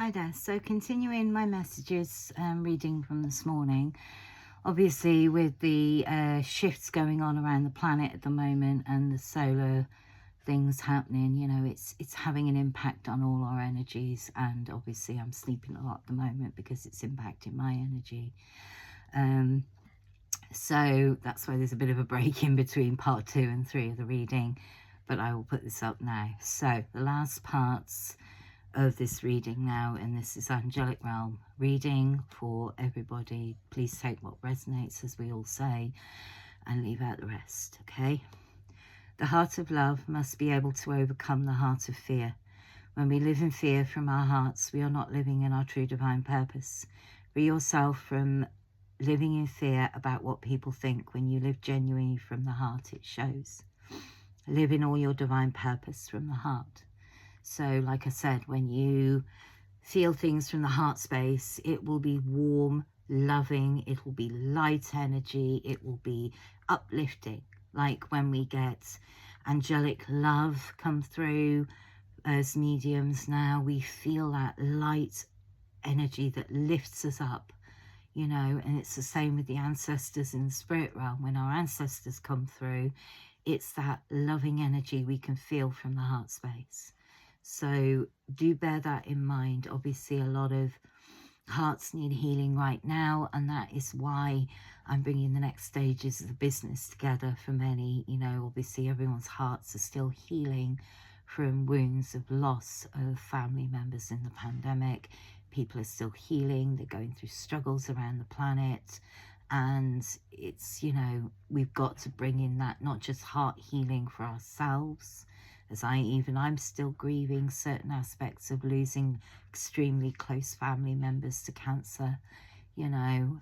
Hi there. So continuing my messages, reading from this morning, obviously with the shifts going on around the planet at the moment and the solar things happening, you know, it's having an impact on all our energies. And obviously I'm sleeping a lot at the moment because it's impacting my energy. So that's why there's a bit of a break in between part 2 and 3 of the reading, but I will put this up now. So the last parts of this reading now, and this is Angelic Realm reading for everybody. Please take what resonates, as we all say, and leave out the rest, okay? The heart of love must be able to overcome the heart of fear. When we live in fear from our hearts, we are not living in our true divine purpose. Free yourself from living in fear about what people think. When you live genuinely from the heart, it shows. Live in all your divine purpose from the heart. So, like I said, when you feel things from the heart space, it will be warm, loving, it will be light energy, it will be uplifting. Like when we get angelic love come through as mediums now, we feel that light energy that lifts us up, you know, and it's the same with the ancestors in the spirit realm. When our ancestors come through, it's that loving energy we can feel from the heart space. So do bear that in mind. Obviously, a lot of hearts need healing right now, and that is why I'm bringing the next stages of the business together for many. You know, obviously everyone's hearts are still healing from wounds of loss of family members in the pandemic. People are still healing. They're going through struggles around the planet. And it's, you know, we've got to bring in that, not just heart healing for ourselves, as I'm still grieving certain aspects of losing extremely close family members to cancer, you know,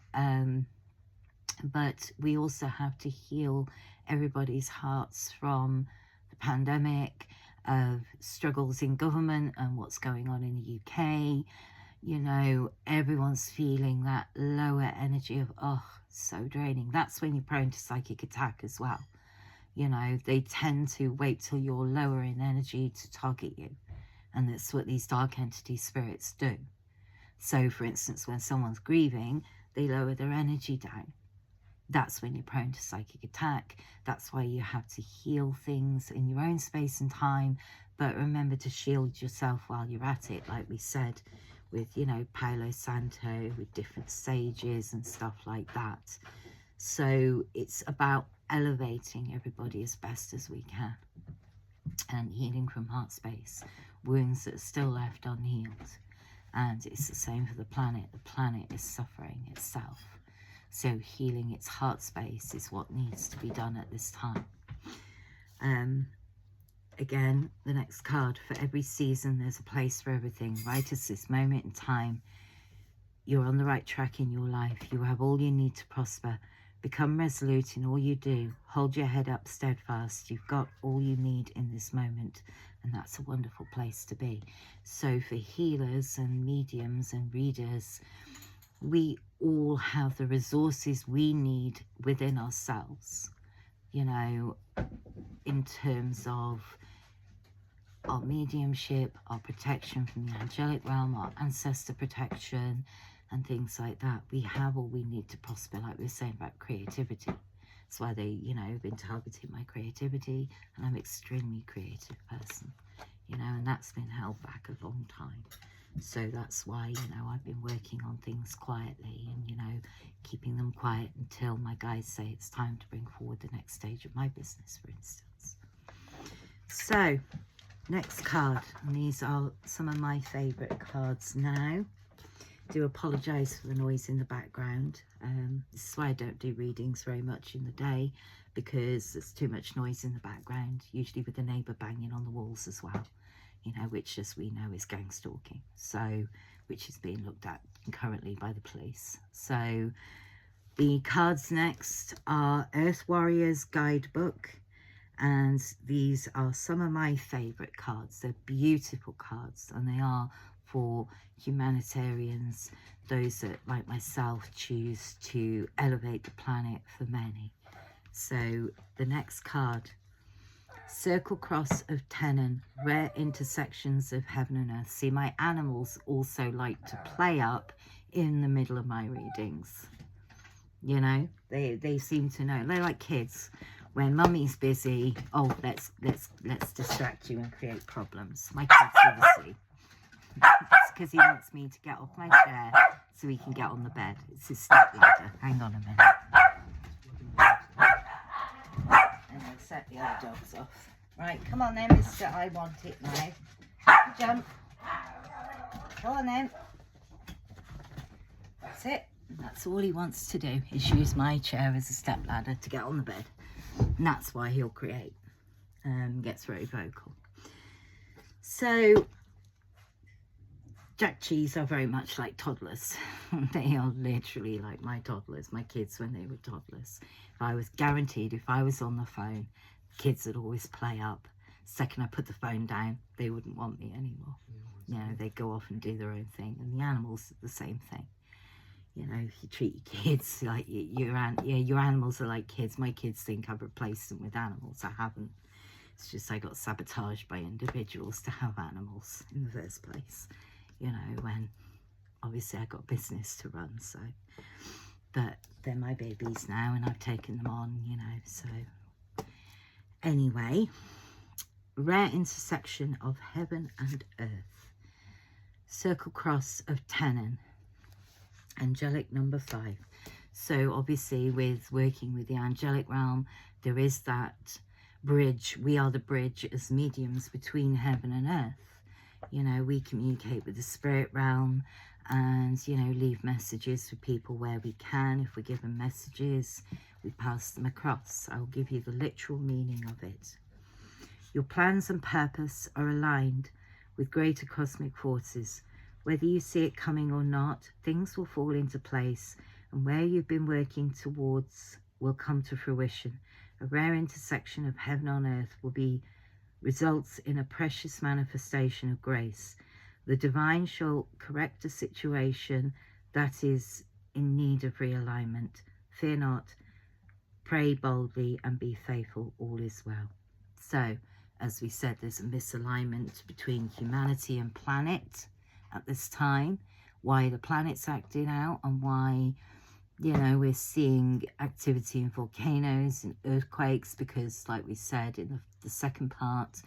but we also have to heal everybody's hearts from the pandemic, of struggles in government and what's going on in the UK. You know, everyone's feeling that lower energy of, oh, so draining. That's when you're prone to psychic attack as well. You know, they tend to wait till you're lower in energy to target you. And that's what these dark entity spirits do. So, for instance, when someone's grieving, they lower their energy down. That's when you're prone to psychic attack. That's why you have to heal things in your own space and time. But remember to shield yourself while you're at it, like we said, with, you know, Palo Santo, with different sages and stuff like that. So it's about elevating everybody as best as we can and healing from heart space, wounds that are still left unhealed. And it's the same for the planet. The planet is suffering itself. So healing its heart space is what needs to be done at this time. Again, the next card, for every season, there's a place for everything. Right at this moment in time, you're on the right track in your life. You have all you need to prosper. Become resolute in all you do. Hold your head up steadfast. You've got all you need in this moment. And that's a wonderful place to be. So for healers and mediums and readers, we all have the resources we need within ourselves, you know, in terms of our mediumship, our protection from the angelic realm, our ancestor protection, and things like that. We have all we need to prosper, like we were saying about creativity. That's why they, you know, have been targeting my creativity, and I'm an extremely creative person, you know, and that's been held back a long time. So that's why, you know, I've been working on things quietly and, you know, keeping them quiet until my guys say it's time to bring forward the next stage of my business, for instance. So, next card, and these are some of my favourite cards now. Do apologise for the noise in the background. This is why I don't do readings very much in the day, because there's too much noise in the background, usually with the neighbour banging on the walls as well. You know, which, as we know, is gang stalking. So, which is being looked at currently by the police. So, the cards next are Earth Warriors Guidebook. And these are some of my favourite cards. They're beautiful cards, and they are for humanitarians, those that, like myself, choose to elevate the planet for many. So, the next card Circle cross of tenon, rare intersections of heaven and earth. See, my animals also like to play up in the middle of my readings. You know, they seem to know. They're like kids. When mummy's busy, oh, let's distract you and create problems. My kids obviously. It's because he wants me to get off my chair so he can get on the bed. It's his stepladder. Hang on a minute. And I'll set the other dogs off. Right, come on then, mister. I want it now. Jump. Come on then. That's it. That's all he wants to do, is use my chair as a stepladder to get on the bed. And that's why he'll create. Gets very vocal. So, Jack Cheese are very much like toddlers. They are literally like my toddlers, my kids when they were toddlers. If I was guaranteed, if I was on the phone, kids would always play up. Second I put the phone down, they wouldn't want me anymore. You know, they'd go off and do their own thing. And the animals are the same thing. You know, if you treat your kids like your animals are like kids. My kids think I've replaced them with animals. I haven't. It's just I got sabotaged by individuals to have animals in the first place. You know, when obviously I got business to run, so. But they're my babies now and I've taken them on, you know, so. Anyway, rare intersection of heaven and earth. Circle cross of tenon. Angelic number 5. So obviously with working with the angelic realm, there is that bridge. We are the bridge as mediums between heaven and earth. You know, we communicate with the spirit realm and, you know, leave messages for people where we can. If we're given messages, we pass them across. I'll give you the literal meaning of it. Your plans and purpose are aligned with greater cosmic forces. Whether you see it coming or not, things will fall into place, and where you've been working towards will come to fruition. A rare intersection of heaven on earth will be results in a precious manifestation of grace. The divine shall correct a situation that is in need of realignment. Fear not, pray boldly and be faithful, all is well. So, as we said, there's a misalignment between humanity and planet at this time, why the planet's acting out and why, you know, we're seeing activity in volcanoes and earthquakes, because like we said in the second part,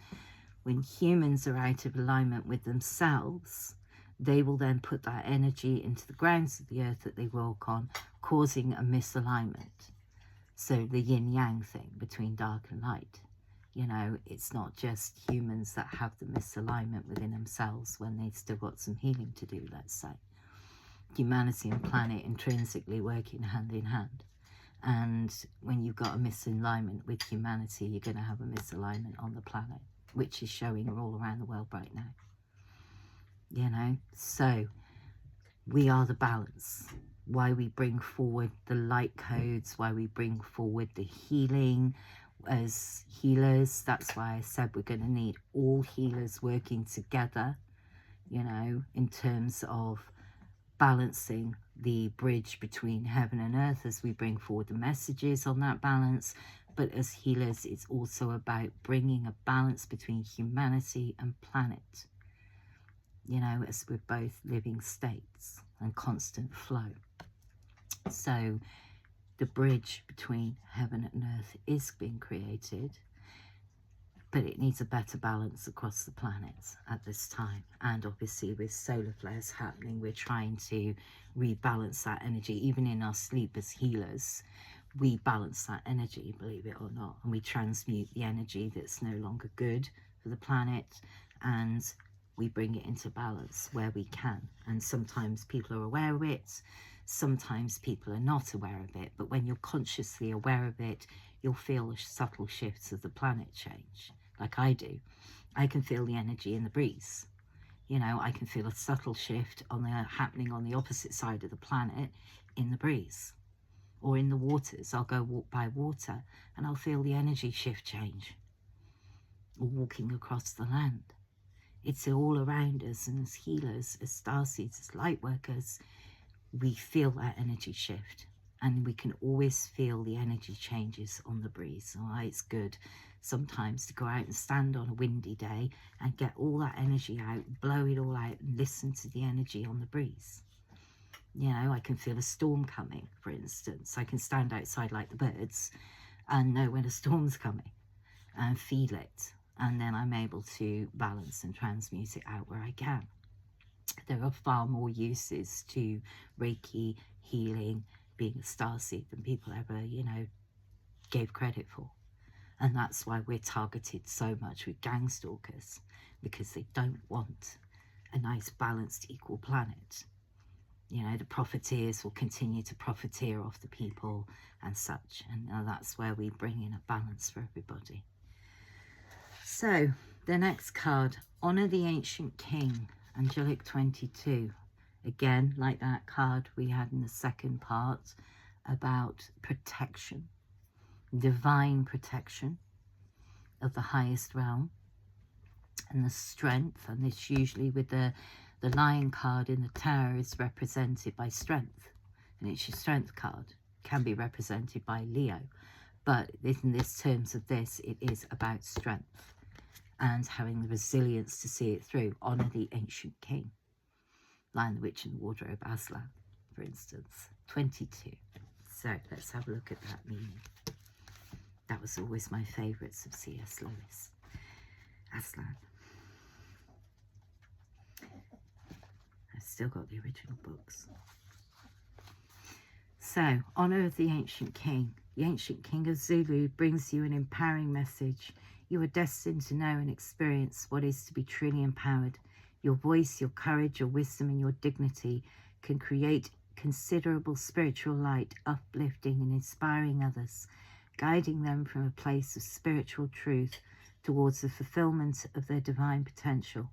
when humans are out of alignment with themselves, they will then put that energy into the grounds of the earth that they walk on, causing a misalignment. So the yin-yang thing between dark and light. You know, it's not just humans that have the misalignment within themselves when they've still got some healing to do, let's say. Humanity and planet intrinsically working hand in hand. And when you've got a misalignment with humanity, you're going to have a misalignment on the planet, which is showing all around the world right now. You know, so we are the balance. Why we bring forward the light codes, why we bring forward the healing as healers. That's why I said we're going to need all healers working together, you know, in terms of balancing the bridge between heaven and earth as we bring forward the messages on that balance. But as healers, it's also about bringing a balance between humanity and planet, you know, as we're both living states and constant flow. So the bridge between heaven and earth is being created, but it needs a better balance across the planets at this time. And obviously with solar flares happening, we're trying to rebalance that energy. Even in our sleep as healers, we balance that energy, believe it or not, and we transmute the energy that's no longer good for the planet, and we bring it into balance where we can. And sometimes people are aware of it, sometimes people are not aware of it, but when you're consciously aware of it, you'll feel subtle shifts of the planet change, like I do. I can feel the energy in the breeze. You know, I can feel a subtle shift happening on the opposite side of the planet in the breeze. Or in the waters, I'll go walk by water and I'll feel the energy shift change. Or walking across the land. It's all around us, and as healers, as starseeds, as light workers, we feel that energy shift. And we can always feel the energy changes on the breeze. All right, it's good sometimes to go out and stand on a windy day and get all that energy out, blow it all out, and listen to the energy on the breeze. You know, I can feel a storm coming, for instance. I can stand outside like the birds and know when a storm's coming and feel it. And then I'm able to balance and transmute it out where I can. There are far more uses to Reiki, healing, being a starseed than people ever, you know, gave credit for. And that's why we're targeted so much with gang stalkers, because they don't want a nice, balanced, equal planet. You know, the profiteers will continue to profiteer off the people and such. And that's where we bring in a balance for everybody. So, the next card, Honor the Ancient King, Angelic 22. Again, like that card we had in the second part about protection, divine protection of the highest realm, and the strength. And this usually with the Lion card in the Tower is represented by strength, and it's your strength card. Can be represented by Leo, but in this terms of this, it is about strength and having the resilience to see it through. Honor the Ancient King. Lion, the Witch and the Wardrobe, Aslan, for instance. 22. So let's have a look at that meaning. That was always my favourites of C.S. Lewis. Aslan. I've still got the original books. So, Honour of the Ancient King. The Ancient King of Zulu brings you an empowering message. You are destined to know and experience what is to be truly empowered. Your voice, your courage, your wisdom and your dignity can create considerable spiritual light, uplifting and inspiring others, guiding them from a place of spiritual truth towards the fulfillment of their divine potential.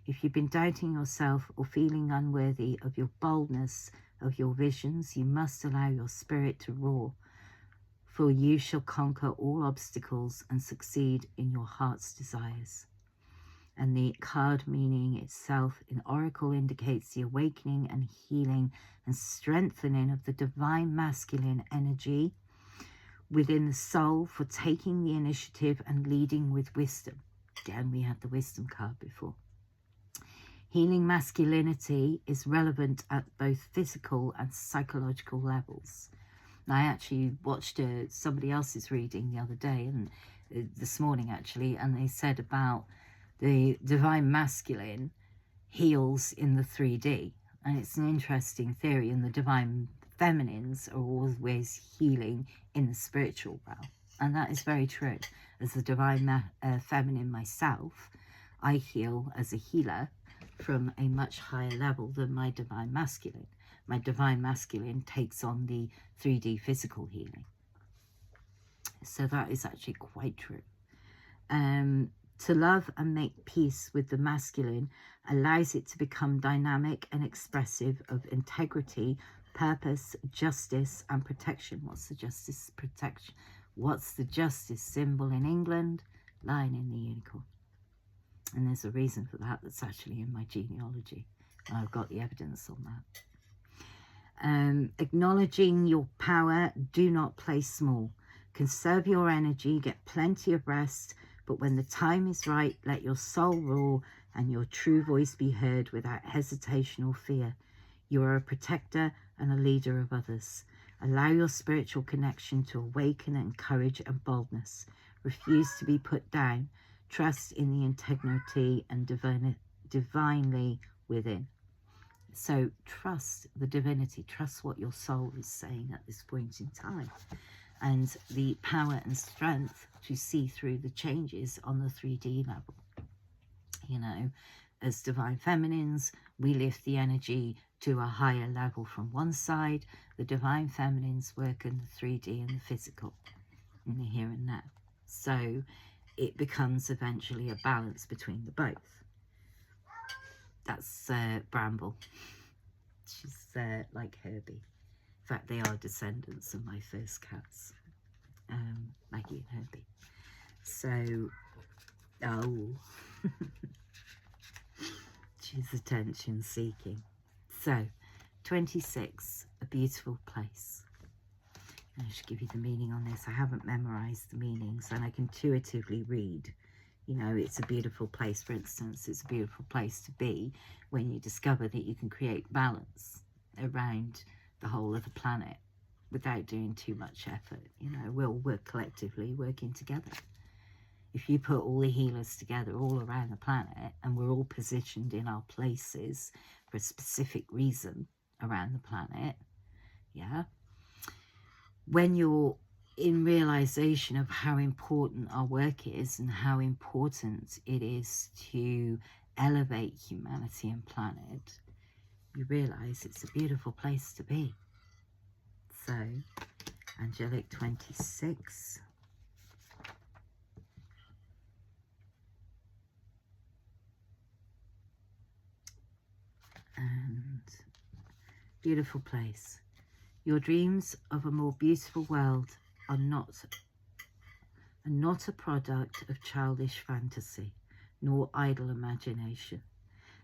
If you've been doubting yourself or feeling unworthy of your boldness, of your visions, you must allow your spirit to roar, for you shall conquer all obstacles and succeed in your heart's desires. And the card meaning itself in Oracle indicates the awakening and healing and strengthening of the divine masculine energy within the soul for taking the initiative and leading with wisdom. Again, we had the wisdom card before. Healing masculinity is relevant at both physical and psychological levels. And I actually watched somebody else's reading the other day, and this morning actually, and they said about the divine masculine heals in the 3D. And it's an interesting theory, and the divine feminines are always healing in the spiritual realm. And that is very true. As the divine feminine myself, I heal as a healer from a much higher level than my divine masculine. My divine masculine takes on the 3D physical healing. So that is actually quite true. To love and make peace with the masculine allows it to become dynamic and expressive of integrity, purpose, justice and protection. What's the justice protection? What's the justice symbol in England? Lion in the unicorn. And there's a reason for that that's actually in my genealogy. I've got the evidence on that. Acknowledging your power, do not play small. Conserve your energy, get plenty of rest, but when the time is right, let your soul roar and your true voice be heard without hesitation or fear. You are a protector and a leader of others. Allow your spiritual connection to awaken and courage and boldness. Refuse to be put down. Trust in the integrity and divinely within. So trust the divinity. Trust what your soul is saying at this point in time. And the power and strength to see through the changes on the 3D level. You know, as divine feminines, we lift the energy to a higher level from one side. The divine feminines work in the 3D and the physical, in the here and now. So it becomes eventually a balance between the both. That's Bramble. She's like Herbie. In fact, they are descendants of my first cats, Maggie and Herbie. So, oh, she's attention seeking. So, 26, a beautiful place. I should give you the meaning on this. I haven't memorized the meanings, and I can intuitively read. You know, it's a beautiful place, for instance. It's a beautiful place to be when you discover that you can create balance around the whole of the planet without doing too much effort. You know, we'll work collectively, working together. If you put all the healers together all around the planet, and we're all positioned in our places for a specific reason around the planet, yeah, when you're in realization of how important our work is and how important it is to elevate humanity and planet, you realize it's a beautiful place to be. So, Angelic 26. And beautiful place. Your dreams of a more beautiful world are not a product of childish fantasy, nor idle imagination.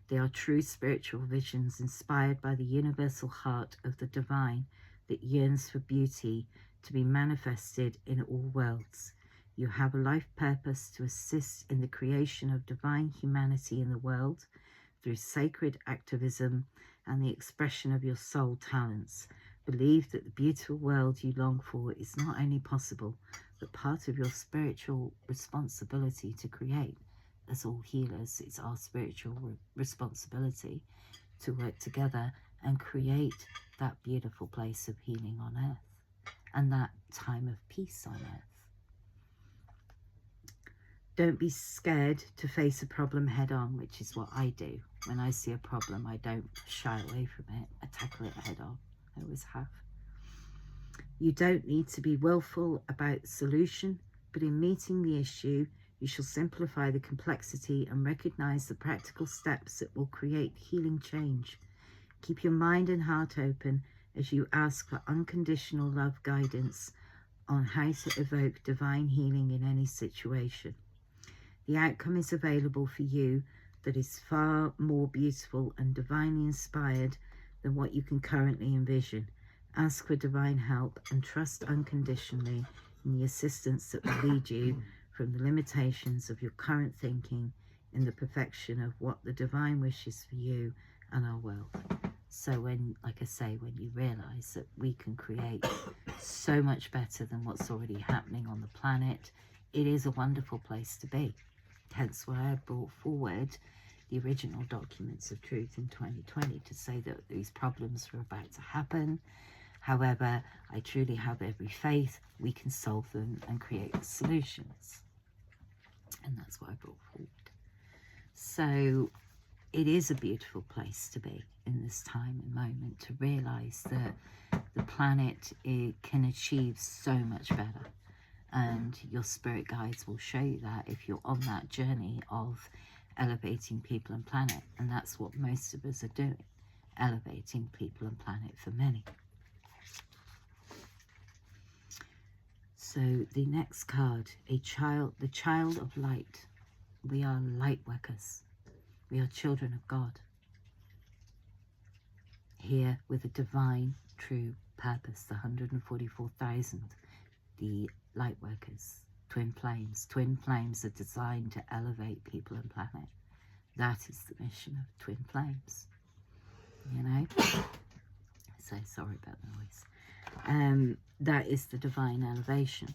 They are true spiritual visions inspired by the universal heart of the divine that yearns for beauty to be manifested in all worlds. You have a life purpose to assist in the creation of divine humanity in the world through sacred activism and the expression of your soul talents. Believe that the beautiful world you long for is not only possible, but part of your spiritual responsibility to create. As all healers, it's our spiritual responsibility to work together and create that beautiful place of healing on earth and that time of peace on earth. Don't be scared to face a problem head on, which is what I do. When I see a problem, I don't shy away from it. I tackle it head on. I always have. You don't need to be willful about the solution, but in meeting the issue, you shall simplify the complexity and recognize the practical steps that will create healing change. Keep your mind and heart open as you ask for unconditional love guidance on how to evoke divine healing in any situation. The outcome is available for you that is far more beautiful and divinely inspired than what you can currently envision. Ask for divine help and trust unconditionally in the assistance that will lead you from the limitations of your current thinking in the perfection of what the divine wishes for you and our world. So when, like I say, when you realize that we can create so much better than what's already happening on the planet, it is a wonderful place to be. Hence why I brought forward the original documents of truth in 2020 to say that these problems were about to happen. However, I truly have every faith we can solve them and create the solutions. And that's what I brought forward. So it is a beautiful place to be in this time and moment, to realize that the planet, it can achieve so much better. And your spirit guides will show you that if you're on that journey of elevating people and planet. And that's what most of us are doing, elevating people and planet for many. So the next card, the child of light. We are light workers. We are children of God. Here with a divine, true purpose, the 144,000, the light workers, twin flames. Twin flames are designed to elevate people and planet. That is the mission of twin flames, you know. So sorry about the noise. That is the divine elevation.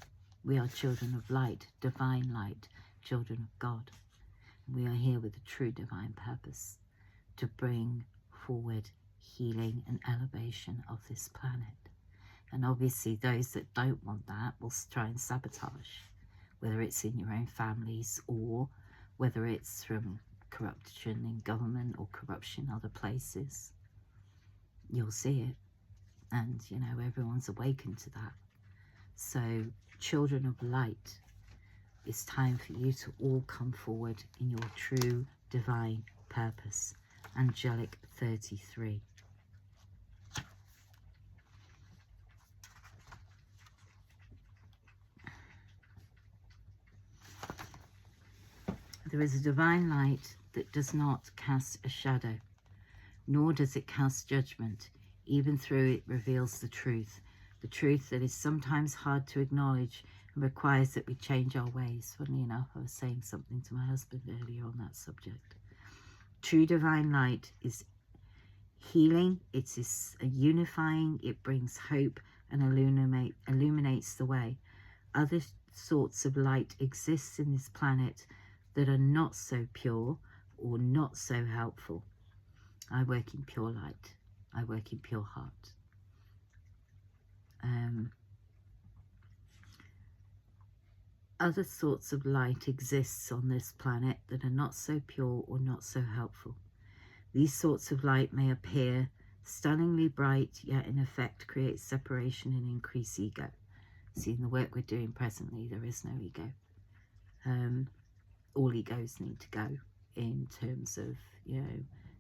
We are children of light, divine light, children of God. We are here with a true divine purpose to bring forward healing and elevation of this planet. And obviously those that don't want that will try and sabotage, whether it's in your own families or whether it's from corruption in government or corruption in other places. You'll see it. And, you know, everyone's awakened to that. So, children of light, it's time for you to all come forward in your true divine purpose. Angelic 33. There is a divine light that does not cast a shadow, nor does it cast judgment. Even through it reveals the truth. The truth that is sometimes hard to acknowledge and requires that we change our ways. Funnily enough, I was saying something to my husband earlier on that subject. True divine light is healing, it is unifying, it brings hope and illuminates the way. Other sorts of light exist in this planet that are not so pure or not so helpful. I work in pure light. I work in pure heart. Other sorts of light exists on this planet that are not so pure or not so helpful. These sorts of light may appear stunningly bright, yet in effect create separation and increase ego. See, in the work we're doing presently, there is no ego. All egos need to go in terms of,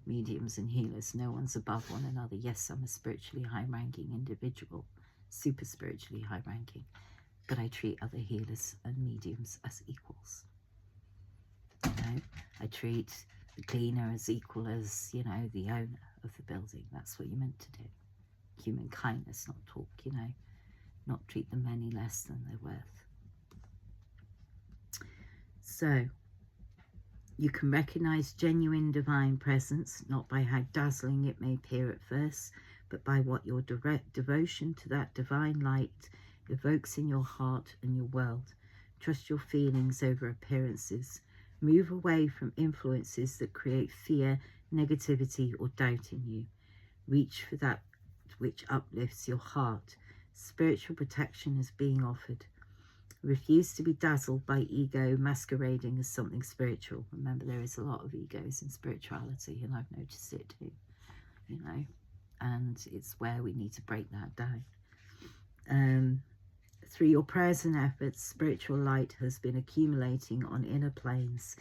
mediums and healers. No one's above one another. Yes, I'm a spiritually high-ranking individual, super spiritually high-ranking, but I treat other healers and mediums as equals. I treat the cleaner as equal as, the owner of the building. That's what you're meant to do. Human kindness, not talk, not treat them any less than they're worth. So, you can recognize genuine divine presence, not by how dazzling it may appear at first, but by what your direct devotion to that divine light evokes in your heart and your world. Trust your feelings over appearances. Move away from influences that create fear, negativity, or doubt in you. Reach for that which uplifts your heart. Spiritual protection is being offered. Refuse to be dazzled by ego masquerading as something spiritual. Remember, there is a lot of egos in spirituality, and I've noticed it too, and it's where we need to break that down. Through your prayers and efforts, spiritual light has been accumulating on inner planes,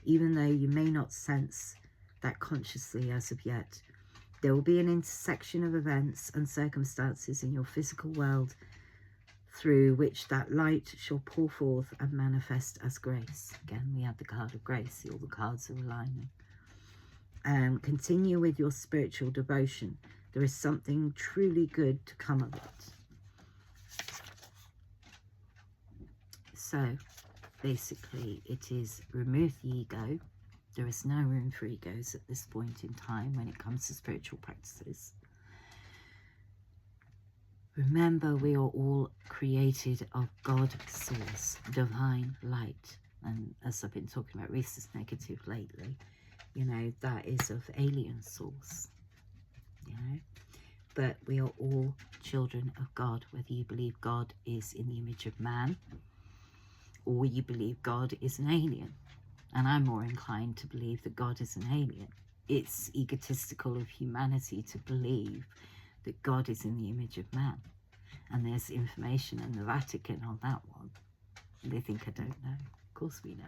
even though you may not sense that consciously as of yet. There will be an intersection of events and circumstances in your physical world through which that light shall pour forth and manifest as grace. Again, we have the card of grace. All the cards are aligning. Continue with your spiritual devotion. There is something truly good to come of it. So, basically, it is remove the ego. There is no room for egos at this point in time when it comes to spiritual practices. Remember, we are all created of God source, divine light. And as I've been talking about rhesus negative lately, that is of alien source, But we are all children of God, whether you believe God is in the image of man or you believe God is an alien. And I'm more inclined to believe that God is an alien. It's egotistical of humanity to believe that God is in the image of man. And there's information in the Vatican on that one. They think I don't know. Of course we know.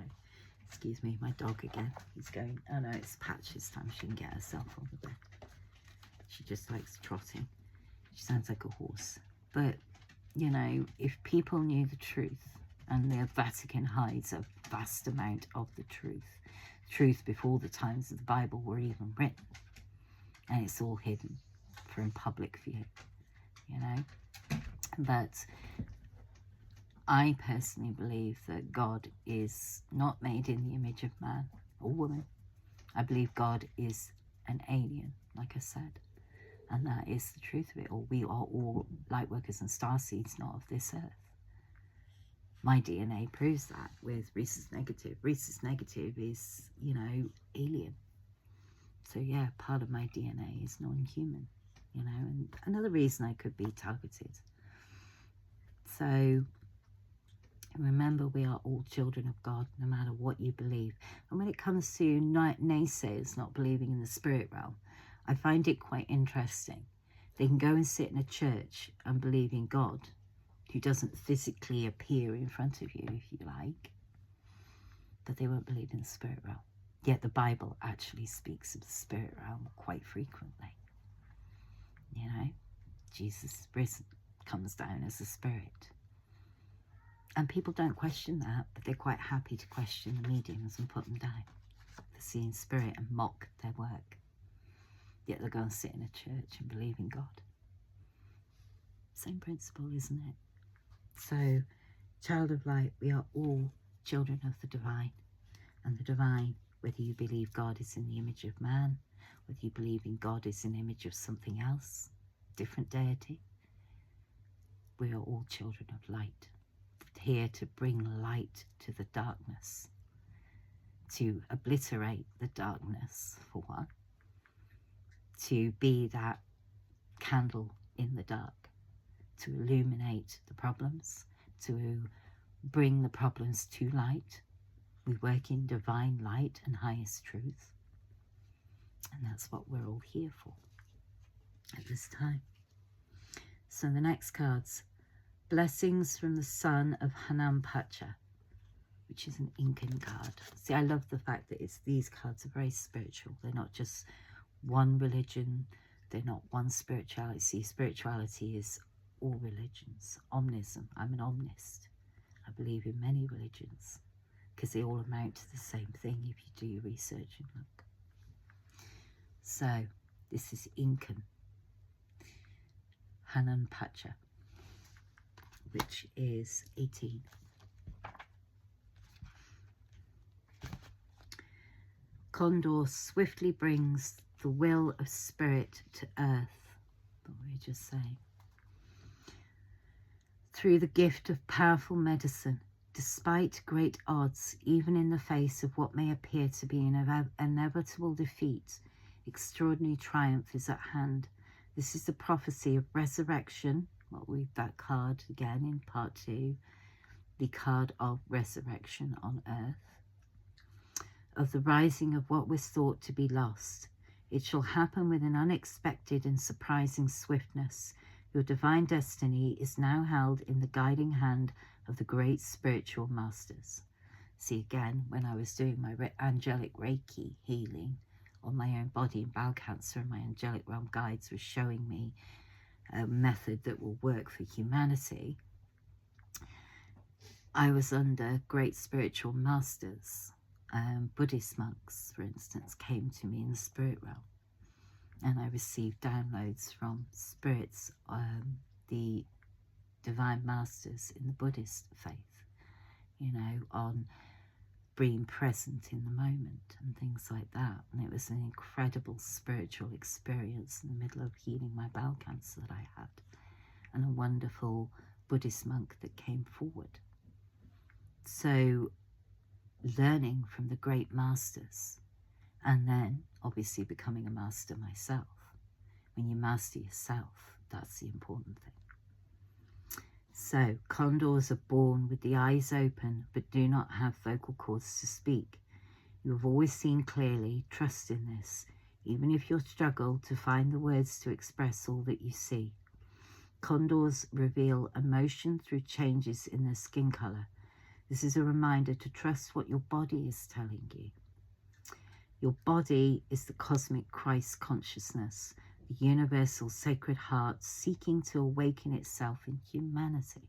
Excuse me, my dog again. He's going, oh no, it's Patch this time. She can get herself on the bed. She just likes trotting. She sounds like a horse. But, if people knew the truth, and the Vatican hides a vast amount of the truth before the times of the Bible were even written. And it's all hidden for in public view, But I personally believe that God is not made in the image of man or woman. I believe God is an alien, like I said. And that is the truth of it all. We are all light workers and starseeds, not of this earth. My DNA proves that with rhesus negative. Rhesus negative is, alien. So yeah, part of my DNA is non-human, and another reason I could be targeted. So remember, we are all children of God, no matter what you believe. And when it comes to naysayers not believing in the spirit realm, I find it quite interesting. They can go and sit in a church and believe in God, who doesn't physically appear in front of you, if you like, but they won't believe in the spirit realm. Yet the Bible actually speaks of the spirit realm quite frequently. Jesus risen comes down as a spirit. And people don't question that, but they're quite happy to question the mediums and put them down for seeing spirit and mock their work. Yet they'll go and sit in a church and believe in God. Same principle, isn't it? So, child of light, we are all children of the divine. And the divine, whether you believe God is in the image of man, whether you believe in God is an image of something else, different deity, we are all children of light, here to bring light to the darkness, to obliterate the darkness, for one, to be that candle in the dark, to illuminate the problems, to bring the problems to light. We work in divine light and highest truth. And that's what we're all here for at this time. So the next cards, Blessings from the Son of Hanam Pacha, which is an Incan card. See, I love the fact that these cards are very spiritual. They're not just one religion. They're not one spirituality. See, spirituality is all religions. Omnism. I'm an omnist. I believe in many religions because they all amount to the same thing if you do your research and look. So, this is Incan Hanan Pacha, which is 18. Condor swiftly brings the will of spirit to earth. What were we just saying? Through the gift of powerful medicine, despite great odds, even in the face of what may appear to be an inevitable defeat, extraordinary triumph is at hand. This is the prophecy of resurrection. That card again in part 2, the card of resurrection on earth, of the rising of what was thought to be lost. It shall happen with an unexpected and surprising swiftness. Your divine destiny is now held in the guiding hand of the great spiritual masters. See, again, when I was doing my angelic Reiki healing on my own body and bowel cancer, and my angelic realm guides were showing me a method that will work for humanity, I was under great spiritual masters. Buddhist monks, for instance, came to me in the spirit realm, and I received downloads from spirits, the divine masters in the Buddhist faith, you know, on being present in the moment and things like that. And it was an incredible spiritual experience in the middle of healing my bowel cancer that I had, and a wonderful Buddhist monk that came forward. So learning from the great masters, and then obviously becoming a master myself. When you master yourself, that's the important thing. So, condors are born with the eyes open, but do not have vocal cords to speak. You have always seen clearly. Trust in this, even if you struggle to find the words to express all that you see. Condors reveal emotion through changes in their skin color. This is a reminder to trust what your body is telling you. Your body is the cosmic Christ consciousness, the universal sacred heart seeking to awaken itself in humanity.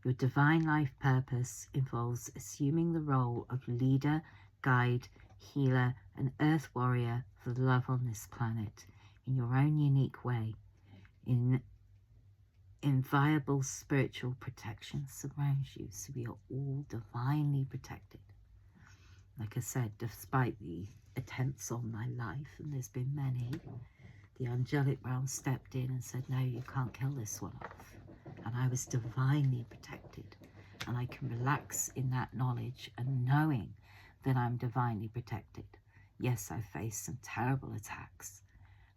Your divine life purpose involves assuming the role of leader, guide, healer, and earth warrior for the love on this planet in your own unique way. Inviolable spiritual protection surrounds you, so we are all divinely protected. Like I said, despite the attempts on my life, and there's been many, the angelic realm stepped in and said, no, you can't kill this one off. And I was divinely protected, and I can relax in that knowledge and knowing that I'm divinely protected. Yes, I faced some terrible attacks,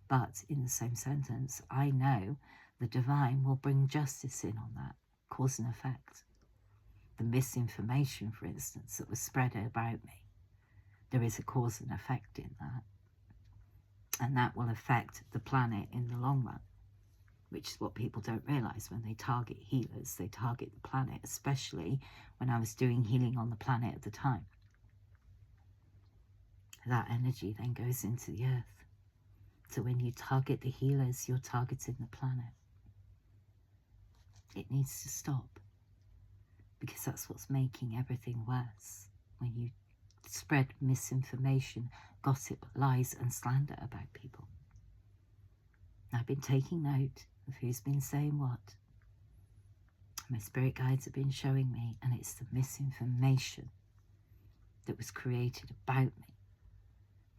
but in the same sentence, I know the divine will bring justice in on that, cause and effect. The misinformation, for instance, that was spread about me, there is a cause and effect in that. And that will affect the planet in the long run, which is what people don't realise. When they target healers, they target the planet, especially when I was doing healing on the planet at the time. That energy then goes into the earth. So when you target the healers, you're targeting the planet. It needs to stop, because that's what's making everything worse. When you spread misinformation, gossip, lies and slander about people. I've been taking note, of who's been saying what. My spirit guides have been showing me, and it's the misinformation that was created about me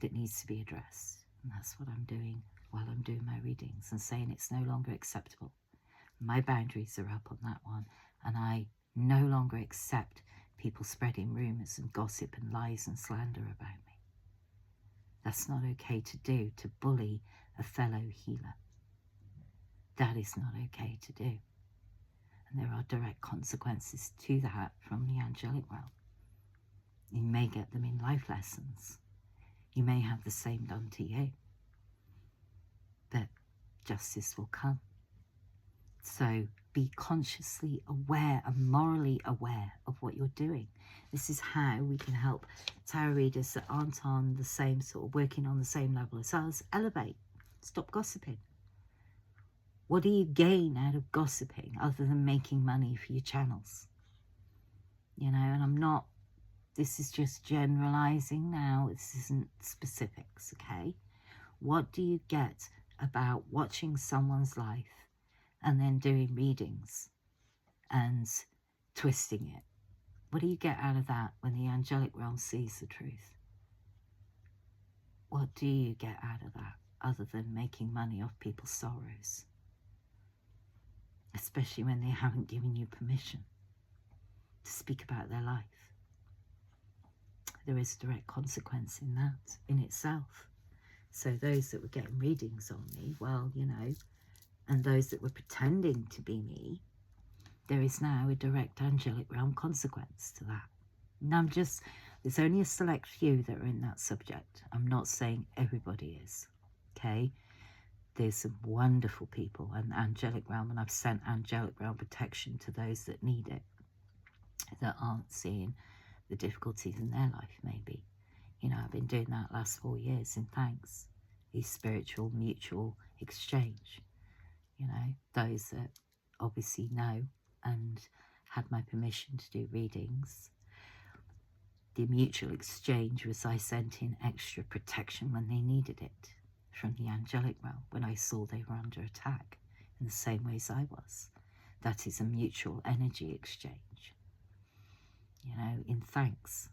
that needs to be addressed. And that's what I'm doing while I'm doing my readings, and saying it's no longer acceptable. My boundaries are up on that one, and I no longer accept people spreading rumours and gossip and lies and slander about me. That's not okay to do, to bully a fellow healer. That is not okay to do. And there are direct consequences to that from the angelic realm. You may get them in life lessons. You may have the same done to you. But justice will come. So be consciously aware and morally aware of what you're doing. This is how we can help tarot readers that aren't on the same sort of working on the same level as us elevate. Stop gossiping. What do you gain out of gossiping other than making money for your channels? You know, and this is just generalizing now. This isn't specifics, okay? What do you get about watching someone's life and then doing readings and twisting it? What do you get out of that when the angelic realm sees the truth? What do you get out of that other than making money off people's sorrows? Especially when they haven't given you permission to speak about their life. There is a direct consequence in that in itself. So those that were getting readings on me, well, you know, and those that were pretending to be me, there is now a direct angelic realm consequence to that. And there's only a select few that are in that subject. I'm not saying everybody is, okay? There's some wonderful people in the angelic realm, and I've sent angelic realm protection to those that need it, that aren't seeing the difficulties in their life, maybe. You know, I've been doing that last 4 years in thanks. The spiritual mutual exchange. You know, those that obviously know and had my permission to do readings. The mutual exchange was I sent in extra protection when they needed it from the angelic realm, when I saw they were under attack in the same ways I was. That is a mutual energy exchange, you know, in thanks.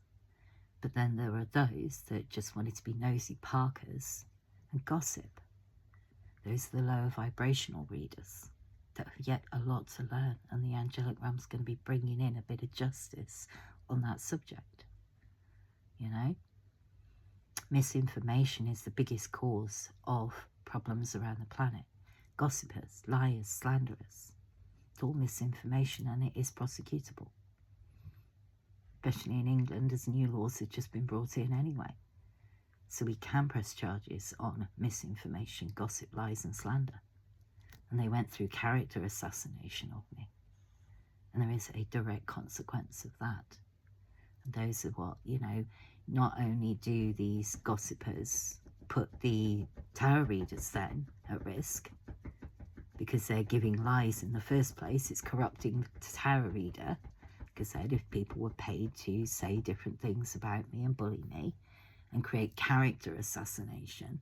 But then there are those that just wanted to be nosy Parkers and gossip. Those are the lower vibrational readers that have yet a lot to learn, and the angelic realm's going to be bringing in a bit of justice on that subject. You know, misinformation is the biggest cause of problems around the planet. Gossipers, liars, slanderers, it's all misinformation, and it is prosecutable. Especially in England, as new laws have just been brought in anyway. So we can press charges on misinformation, gossip, lies and slander. And they went through character assassination of me. And there is a direct consequence of that. And those are what, you know, not only do these gossipers put the tarot readers then at risk, because they're giving lies in the first place, it's corrupting the tarot reader. Because if people were paid to say different things about me and bully me and create character assassination,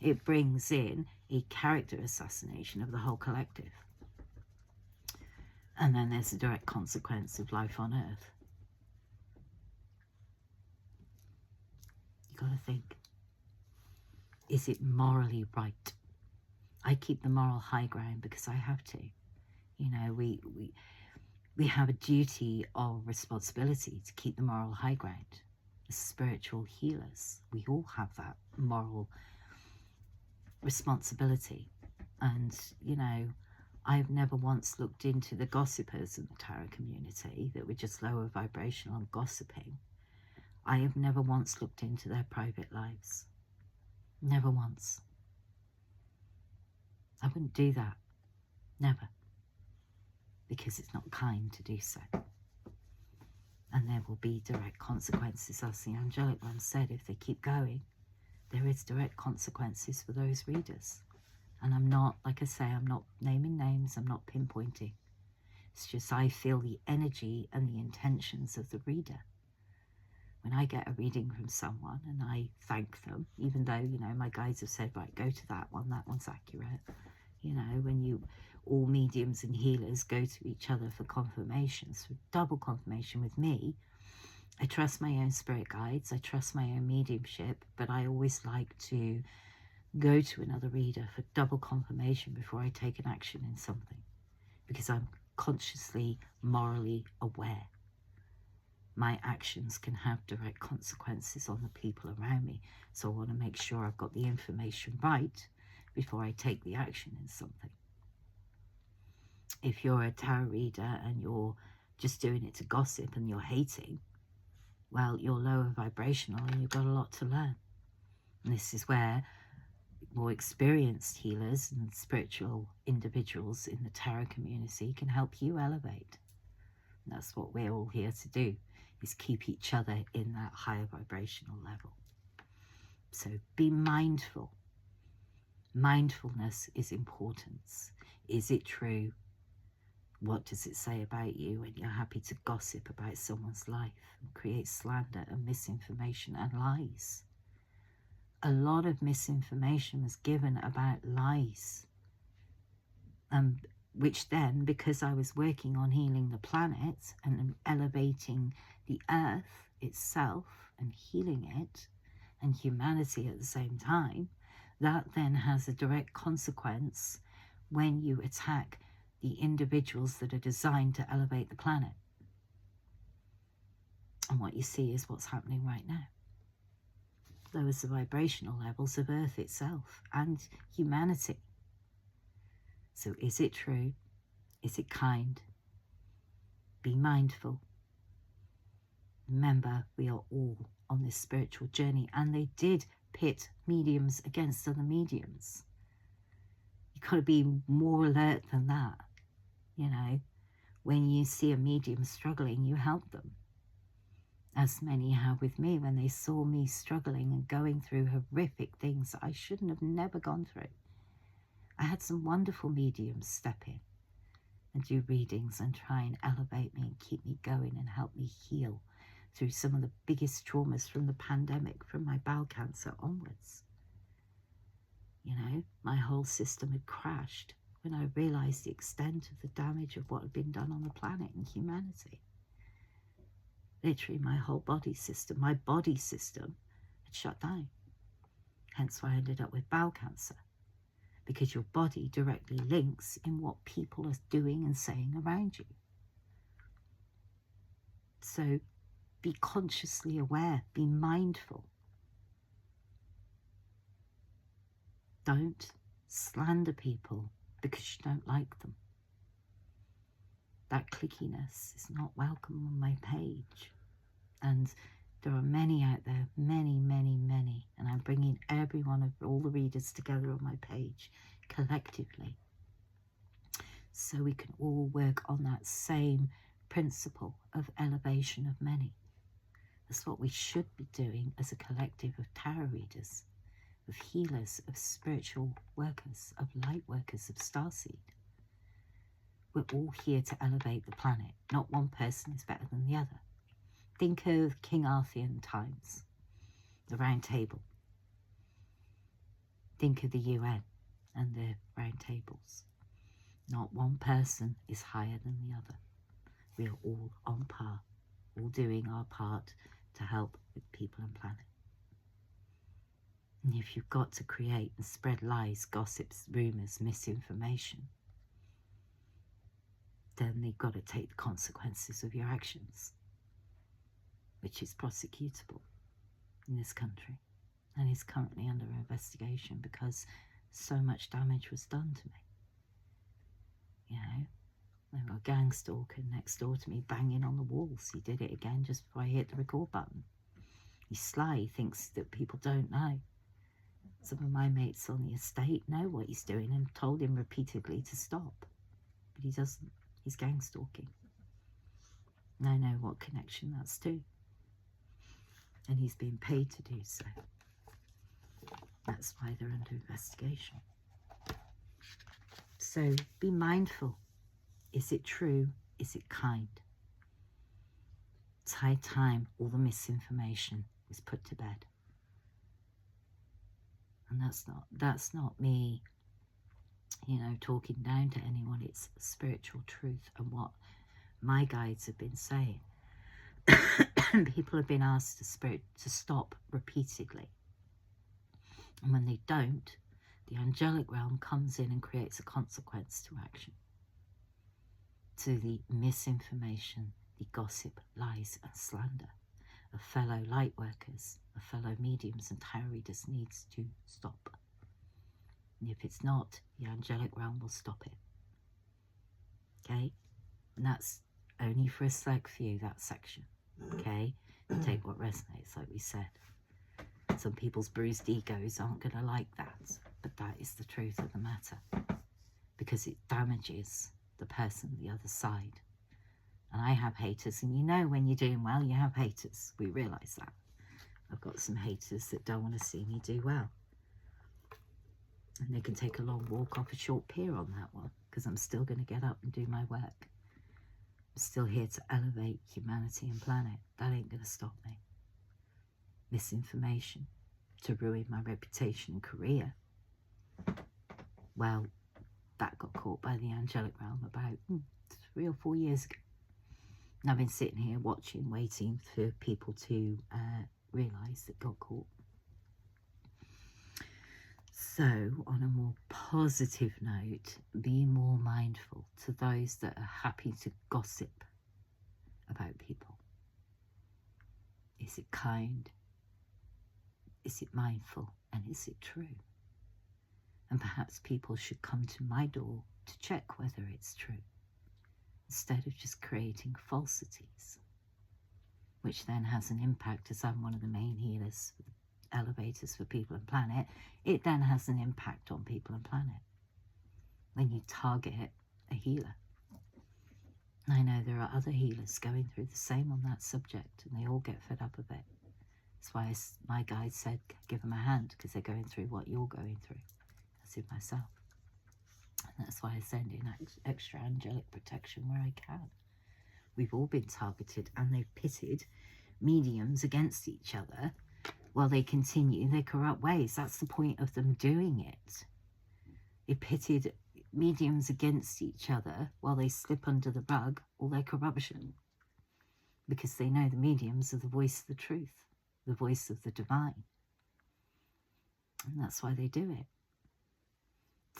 it brings in a character assassination of the whole collective. And then there's a direct consequence of life on earth. You've got to think, is it morally right? I keep the moral high ground because I have to. You know, we have a duty of responsibility to keep the moral high ground. As spiritual healers, we all have that moral responsibility. And, you know, I've never once looked into the gossipers in the tarot community that were just lower vibrational and gossiping. I have never once looked into their private lives. Never once. I wouldn't do that. Never. Because it's not kind to do so. And there will be direct consequences, as the angelic one said. If they keep going, there is direct consequences for those readers. And I'm not, like I say, I'm not naming names, I'm not pinpointing. It's just I feel the energy and the intentions of the reader. When I get a reading from someone and I thank them, even though, you know, my guides have said, right, go to that one's accurate. You know, when all mediums and healers go to each other for confirmations, for double confirmation with me, I trust my own spirit guides, I trust my own mediumship, but I always like to go to another reader for double confirmation before I take an action in something, because I'm consciously, morally aware. My actions can have direct consequences on the people around me, so I want to make sure I've got the information right before I take the action in something. If you're a tarot reader and you're just doing it to gossip and you're hating, well, you're lower vibrational and you've got a lot to learn. And this is where more experienced healers and spiritual individuals in the tarot community can help you elevate. And that's what we're all here to do, is keep each other in that higher vibrational level. So be mindful. Mindfulness is important. Is it true? What does it say about you when you're happy to gossip about someone's life and create slander and misinformation and lies? A lot of misinformation was given about lies, which then, because I was working on healing the planet and elevating the earth itself and healing it and humanity at the same time, that then has a direct consequence when you attack the individuals that are designed to elevate the planet. And what you see is what's happening right now. Lowers the vibrational levels of Earth itself and humanity. So is it true? Is it kind? Be mindful. Remember, we are all on this spiritual journey, and they did pit mediums against other mediums. You've got to be more alert than that. You know, when you see a medium struggling, you help them. As many have with me when they saw me struggling and going through horrific things that I shouldn't have never gone through. I had some wonderful mediums step in and do readings and try and elevate me and keep me going and help me heal through some of the biggest traumas from the pandemic, from my bowel cancer onwards. You know, my whole system had crashed when I realised the extent of the damage of what had been done on the planet and humanity. Literally my whole body system had shut down. Hence why I ended up with bowel cancer. Because your body directly links in what people are doing and saying around you. So be consciously aware, be mindful. Don't slander people because you don't like them. That clickiness is not welcome on my page. And there are many out there, many, many, many. And I'm bringing every one of all the readers together on my page collectively, so we can all work on that same principle of elevation of many. That's what we should be doing as a collective of tarot readers, of healers, of spiritual workers, of light workers, of starseed. We're all here to elevate the planet. Not one person is better than the other. Think of King Arthurian times, the Round Table. Think of the UN and the Round Tables. Not one person is higher than the other. We are all on par, all doing our part to help with people and planet. And if you've got to create and spread lies, gossips, rumours, misinformation, then you've got to take the consequences of your actions, which is prosecutable in this country and is currently under investigation because so much damage was done to me. You know, there was a gang stalker next door to me banging on the walls. He did it again just before I hit the record button. He's sly, he thinks that people don't know. Some of my mates on the estate know what he's doing and told him repeatedly to stop. But he doesn't. He's gang stalking. And I know what connection that's to. And he's being paid to do so. That's why they're under investigation. So be mindful. Is it true? Is it kind? It's high time all the misinformation is put to bed. And that's not me, you know, talking down to anyone. It's spiritual truth and what my guides have been saying. People have been asked to stop repeatedly. And when they don't, the angelic realm comes in and creates a consequence to action, to the misinformation, the gossip, lies and slander of fellow light workers, of fellow mediums and tarot readers needs to stop. And if it's not, the angelic realm will stop it. Okay? And that's only for a select few, that section. Okay? Take what resonates, like we said. Some people's bruised egos aren't going to like that, but that is the truth of the matter, because it damages the person the other side. And I have haters, and you know when you're doing well, you have haters. We realise that. I've got some haters that don't want to see me do well. And they can take a long walk off a short pier on that one, because I'm still going to get up and do my work. I'm still here to elevate humanity and planet. That ain't going to stop me. Misinformation to ruin my reputation and career. Well, that got caught by the angelic realm about 3 or 4 years ago. And I've been sitting here watching, waiting for people to realise that got caught. So, on a more positive note, be more mindful to those that are happy to gossip about people. Is it kind? Is it mindful? And is it true? And perhaps people should come to my door to check whether it's true, instead of just creating falsities, which then has an impact. As I'm one of the main healers, elevators for people and planet, it then has an impact on people and planet when you target a healer. I know there are other healers going through the same on that subject, and they all get fed up of it. That's why my guide said, give them a hand, because they're going through what you're going through, as in myself. And that's why I send in extra angelic protection where I can. We've all been targeted, and they've pitted mediums against each other while they continue their corrupt ways. That's the point of them doing it. They pitted mediums against each other while they slip under the rug all their corruption, because they know the mediums are the voice of the truth, the voice of the divine. And that's why they do it.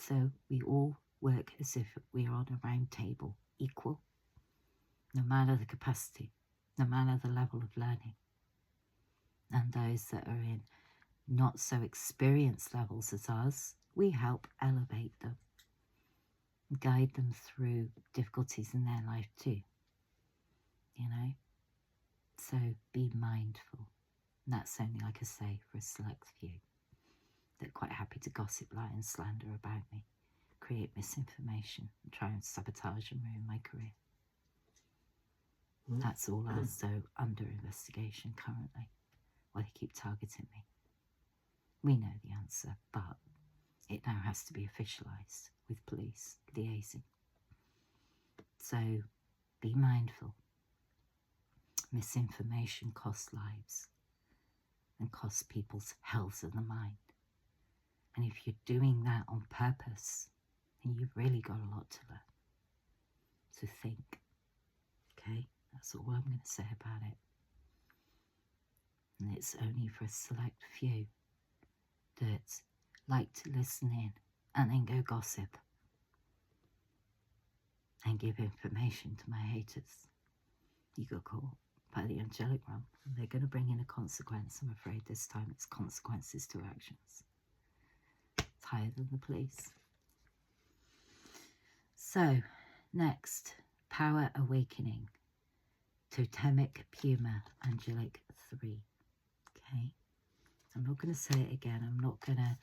So we all work as if we are on a round table, equal, no matter the capacity, no matter the level of learning. And those that are in not so experienced levels as us, we help elevate them, guide them through difficulties in their life too, you know. So be mindful. And that's only, like I say, for a select few. They're quite happy to gossip, lie and slander about me, create misinformation, and try and sabotage and ruin my career. That's all also under investigation currently, why they keep targeting me. We know the answer, but it now has to be officialised with police liaising. So be mindful. Misinformation costs lives and costs people's health of the mind. And if you're doing that on purpose, then you've really got a lot to learn. So think, okay? That's all I'm going to say about it. And it's only for a select few that like to listen in and then go gossip and give information to my haters. You got caught by the angelic realm, and they're going to bring in a consequence. I'm afraid this time it's consequences to actions. It's higher than the police. So, next, Power Awakening, Totemic Puma, Angelic 3. Okay? I'm not going to say it again. I'm not going to,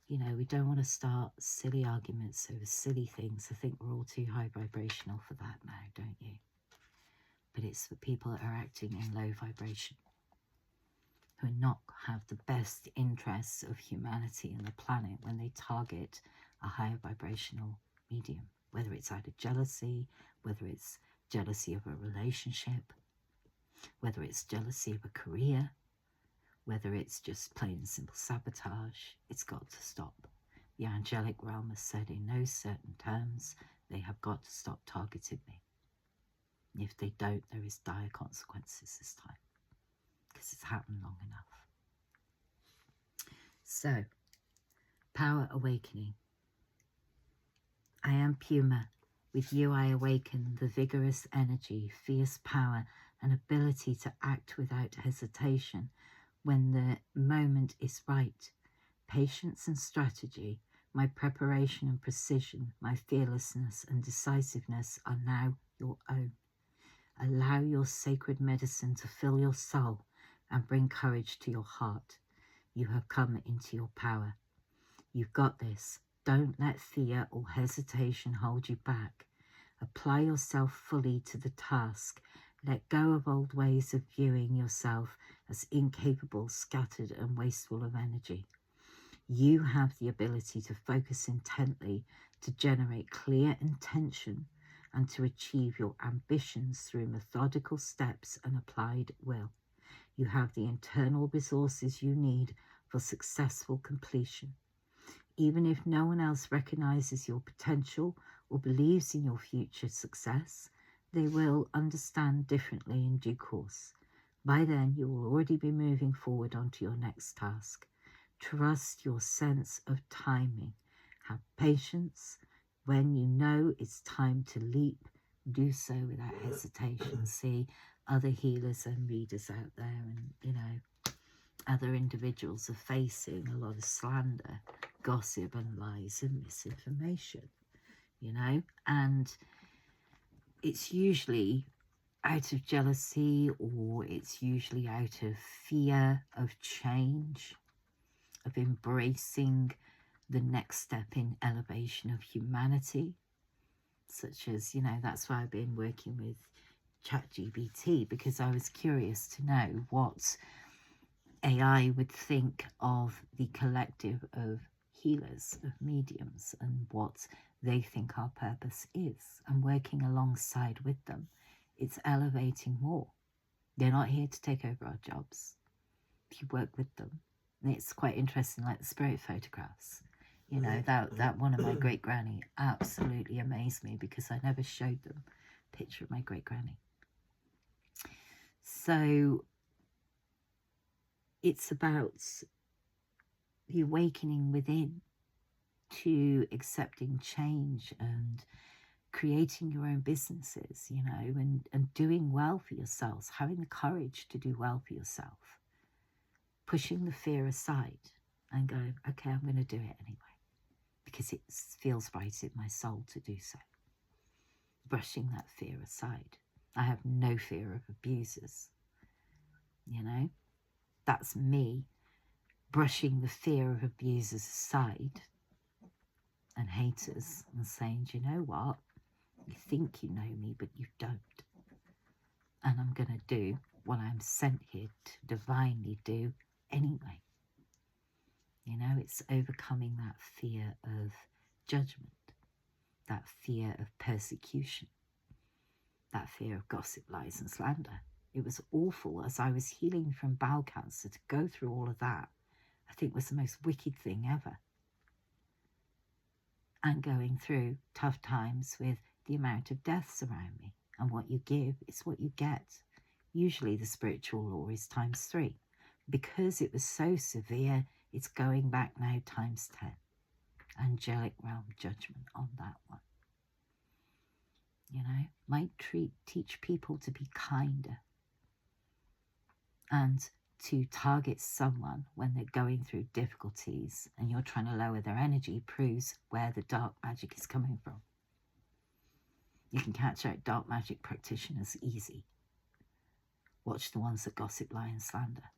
you know, we don't want to start silly arguments over silly things. I think we're all too high vibrational for that now, don't you? But it's for people that are acting in low vibration, who are not have the best interests of humanity and the planet when they target a higher vibrational medium, whether it's out of jealousy, whether it's jealousy of a relationship, whether it's jealousy of a career, whether it's just plain and simple sabotage. It's got to stop. the angelic realm has said in no certain terms, they have got to stop targeting me. If they don't, there is dire consequences this time, because it's happened long enough. So, power awakening. I am Puma. With you I awaken the vigorous energy, fierce power, and ability to act without hesitation when the moment is right. Patience and strategy, my preparation and precision, my fearlessness and decisiveness are now your own. Allow your sacred medicine to fill your soul and bring courage to your heart. You have come into your power. You've got this. Don't let fear or hesitation hold you back. Apply yourself fully to the task. Let go of old ways of viewing yourself as incapable, scattered, and wasteful of energy. You have the ability to focus intently, to generate clear intention, and to achieve your ambitions through methodical steps and applied will. You have the internal resources you need for successful completion. Even if no one else recognizes your potential or believes in your future success, they will understand differently in due course. By then, you will already be moving forward onto your next task. Trust your sense of timing. Have patience. When you know it's time to leap, do so without hesitation. See other healers and readers out there, and other individuals are facing a lot of slander, gossip and lies and misinformation, and it's usually out of jealousy, or it's usually out of fear of change, of embracing the next step in elevation of humanity, such as, that's why I've been working with ChatGPT, because I was curious to know what AI would think of the collective of healers, of mediums, and what they think our purpose is, and working alongside with them. It's elevating more. They're not here to take over our jobs. If you work with them, and it's quite interesting, like the spirit photographs. That one of my great granny absolutely amazed me, because I never showed them a picture of my great granny. So it's about the awakening within to accepting change and creating your own businesses, and doing well for yourselves, having the courage to do well for yourself, pushing the fear aside and going, okay, I'm going to do it anyway, because it feels right in my soul to do so. Brushing that fear aside. I have no fear of abusers, That's me brushing the fear of abusers aside and haters, and saying, do you know what? You think you know me, but you don't. And I'm going to do what I'm sent here to divinely do anyway. It's overcoming that fear of judgment, that fear of persecution, that fear of gossip, lies and slander. It was awful as I was healing from bowel cancer to go through all of that. I think was the most wicked thing ever. And going through tough times with the amount of deaths around me. And what you give is what you get. Usually the spiritual law is ×3. Because it was so severe, it's going back now ×10. Angelic realm judgment on that one. Might teach people to be kinder, and to target someone when they're going through difficulties and you're trying to lower their energy proves where the dark magic is coming from. You can catch out dark magic practitioners easy. Watch the ones that gossip, lie and slander.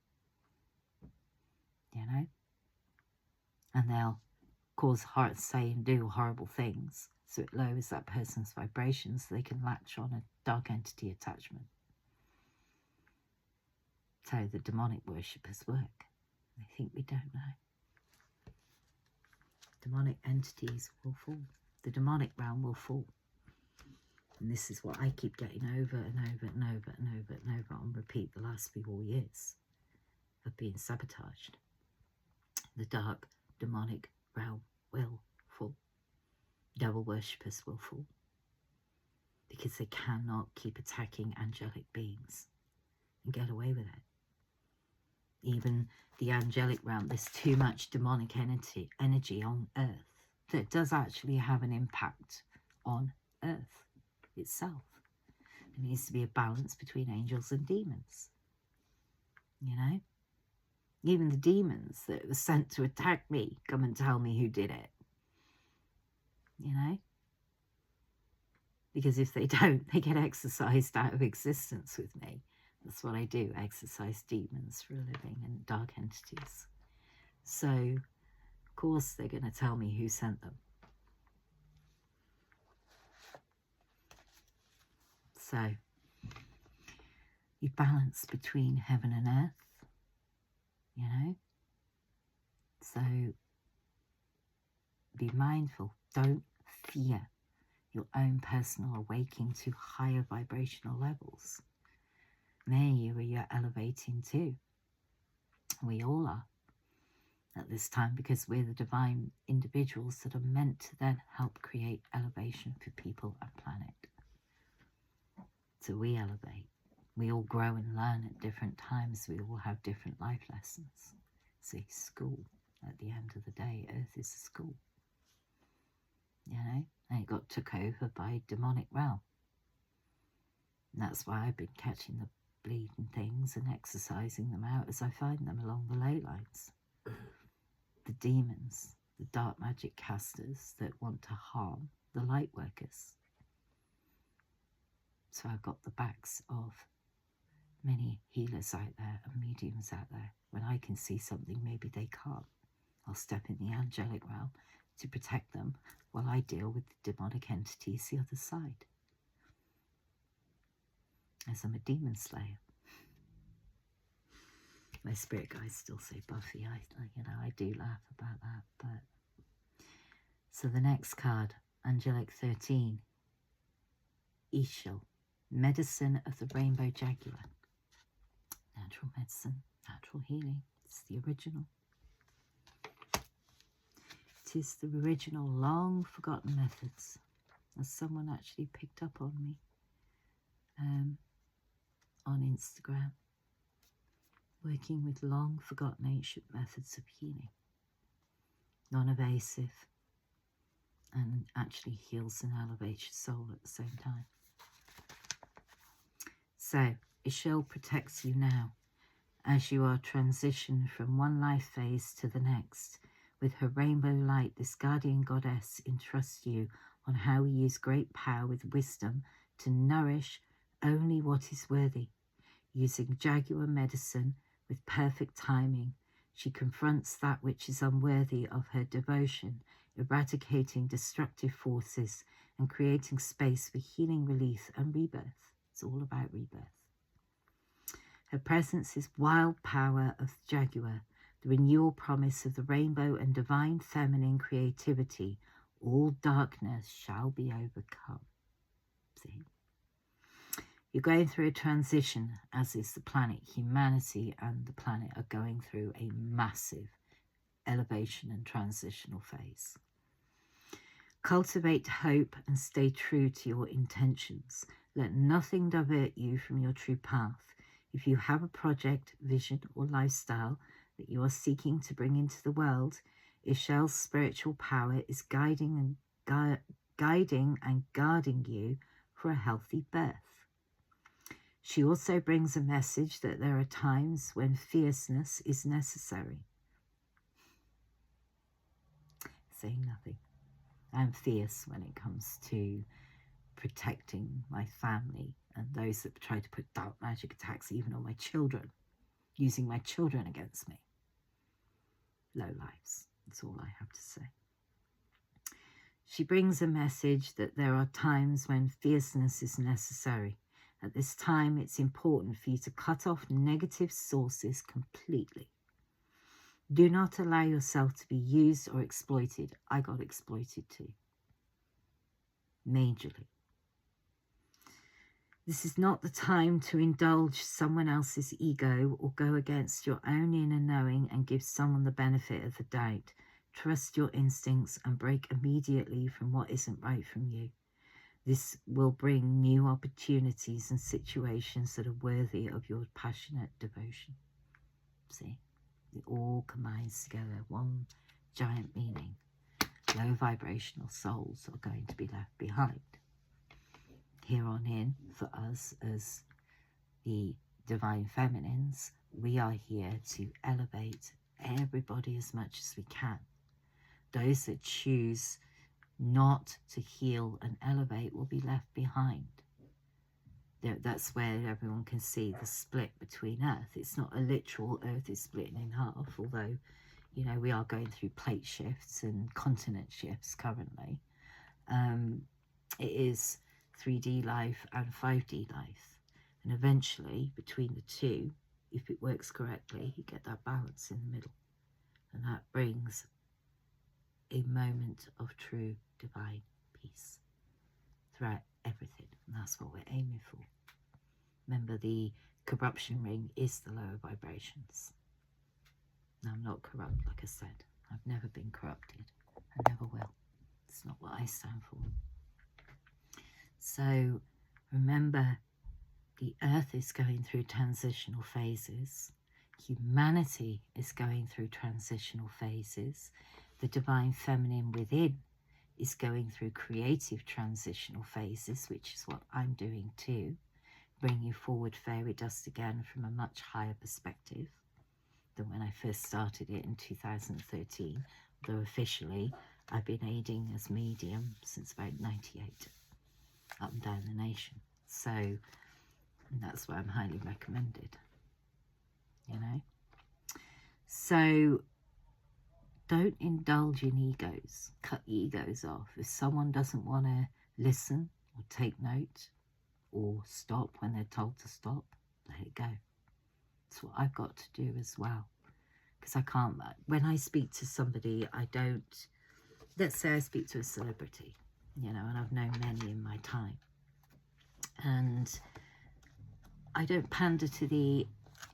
And they'll say and do horrible things, so it lowers that person's vibrations so they can latch on a dark entity attachment. So the demonic worshippers work. They think we don't know. Demonic entities will fall. The demonic realm will fall. And this is what I keep getting over and over and over and over and over on repeat the last few years of being sabotaged. The dark demonic realm will fall. Devil worshippers will fall. Because they cannot keep attacking angelic beings and get away with it. Even the angelic realm, there's too much demonic energy on Earth that does actually have an impact on Earth itself. There needs to be a balance between angels and demons. You know? Even the demons that were sent to attack me come and tell me who did it. You know? Because if they don't, they get exorcised out of existence with me. That's what I do, exorcise demons for a living and dark entities. So, of course, they're going to tell me who sent them. So, you balance between heaven and earth, you know. So, be mindful. Don't fear your own personal awakening to higher vibrational levels. There where you're elevating too. We all are at this time, because we're the divine individuals that are meant to then help create elevation for people and planet. So we elevate. We all grow and learn at different times. We all have different life lessons. See, school, at the end of the day, Earth is a school. You know, and it got took over by demonic realm. And that's why I've been catching the bleeding things and exercising them out as I find them along the ley lines. The demons, the dark magic casters that want to harm the light workers. So I've got the backs of many healers out there and mediums out there. When I can see something maybe they can't, I'll step in the angelic realm to protect them while I deal with the demonic entities the other side. As I'm a demon slayer. My spirit guides still say Buffy. I do laugh about that. But so the next card, Angelic 13, Ishil, Medicine of the Rainbow Jaguar. Natural medicine, natural healing. It's the original. It is the original, long forgotten methods. As someone actually picked up on me on Instagram. Working with long forgotten ancient methods of healing. Non-evasive. And actually heals and elevates your soul at the same time. So, Ishil protects you now as you are transitioned from one life phase to the next. With her rainbow light, this guardian goddess entrusts you on how we use great power with wisdom to nourish only what is worthy. Using Jaguar medicine with perfect timing, she confronts that which is unworthy of her devotion, eradicating destructive forces and creating space for healing, relief and rebirth. It's all about rebirth. Her presence is wild power of Jaguar, the renewal promise of the rainbow and divine feminine creativity. All darkness shall be overcome. See? You're going through a transition, as is the planet. Humanity and the planet are going through a massive elevation and transitional phase. Cultivate hope and stay true to your intentions. Let nothing divert you from your true path. If you have a project, vision or lifestyle that you are seeking to bring into the world, Ishel's spiritual power is guiding and guarding you for a healthy birth. She also brings a message that there are times when fierceness is necessary. Saying nothing. I'm fierce when it comes to protecting my family and those that try to put dark magic attacks even on my children, using my children against me. Low lives, that's all I have to say. She brings a message that there are times when fierceness is necessary. At this time, it's important for you to cut off negative sources completely. Do not allow yourself to be used or exploited. I got exploited too. Majorly. This is not the time to indulge someone else's ego or go against your own inner knowing and give someone the benefit of the doubt. Trust your instincts and break immediately from what isn't right from you. This will bring new opportunities and situations that are worthy of your passionate devotion. See, it all combines together, one giant meaning. Low vibrational souls are going to be left behind. Here on in, for us as the divine feminines, we are here to elevate everybody as much as we can. Those that choose not to heal and elevate will be left behind. That's where everyone can see the split between Earth. It's not a literal Earth is splitting in half, although, you know, we are going through plate shifts and continent shifts currently. It is 3D life and 5D life. And eventually, between the two, if it works correctly, you get that balance in the middle. And that brings a moment of true divine peace throughout everything. And that's what we're aiming for. Remember, the corruption ring is the lower vibrations. Now, I'm not corrupt, like I said. I've never been corrupted. I never will. It's not what I stand for. So, remember, the Earth is going through transitional phases. Humanity is going through transitional phases. The divine feminine within is going through creative transitional phases, which is what I'm doing too. Bring you forward fairy dust again from a much higher perspective than when I first started it in 2013. Though officially I've been aiding as medium since about 98, up and down the nation. So that's why I'm highly recommended, you know. So don't indulge in egos. Cut egos off. If someone doesn't want to listen or take note or stop when they're told to stop, let it go. That's what I've got to do as well. Because I can't, when I speak to somebody, I don't, let's say I speak to a celebrity, you know, and I've known many in my time. And I don't pander to the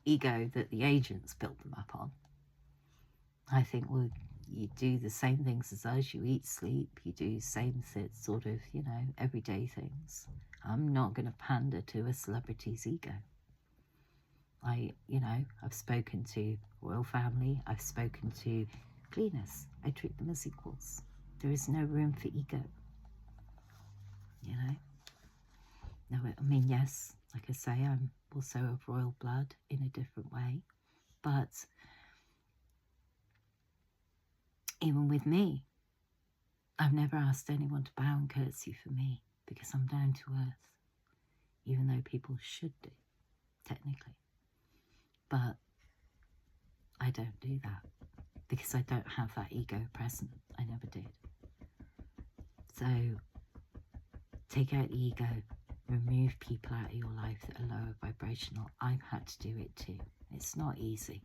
ego that the agents built them up on. I think, well, you do the same things as us. You eat, sleep, you do same sort of, you know, everyday things. I'm not going to pander to a celebrity's ego. I've spoken to royal family. I've spoken to cleaners. I treat them as equals. There is no room for ego. You know? No, I mean, yes, like I say, I'm also of royal blood in a different way. But even with me, I've never asked anyone to bow and curtsy for me because I'm down to earth, even though people should do, technically. But I don't do that because I don't have that ego present. I never did. So take out the ego, remove people out of your life that are lower vibrational. I've had to do it too. It's not easy,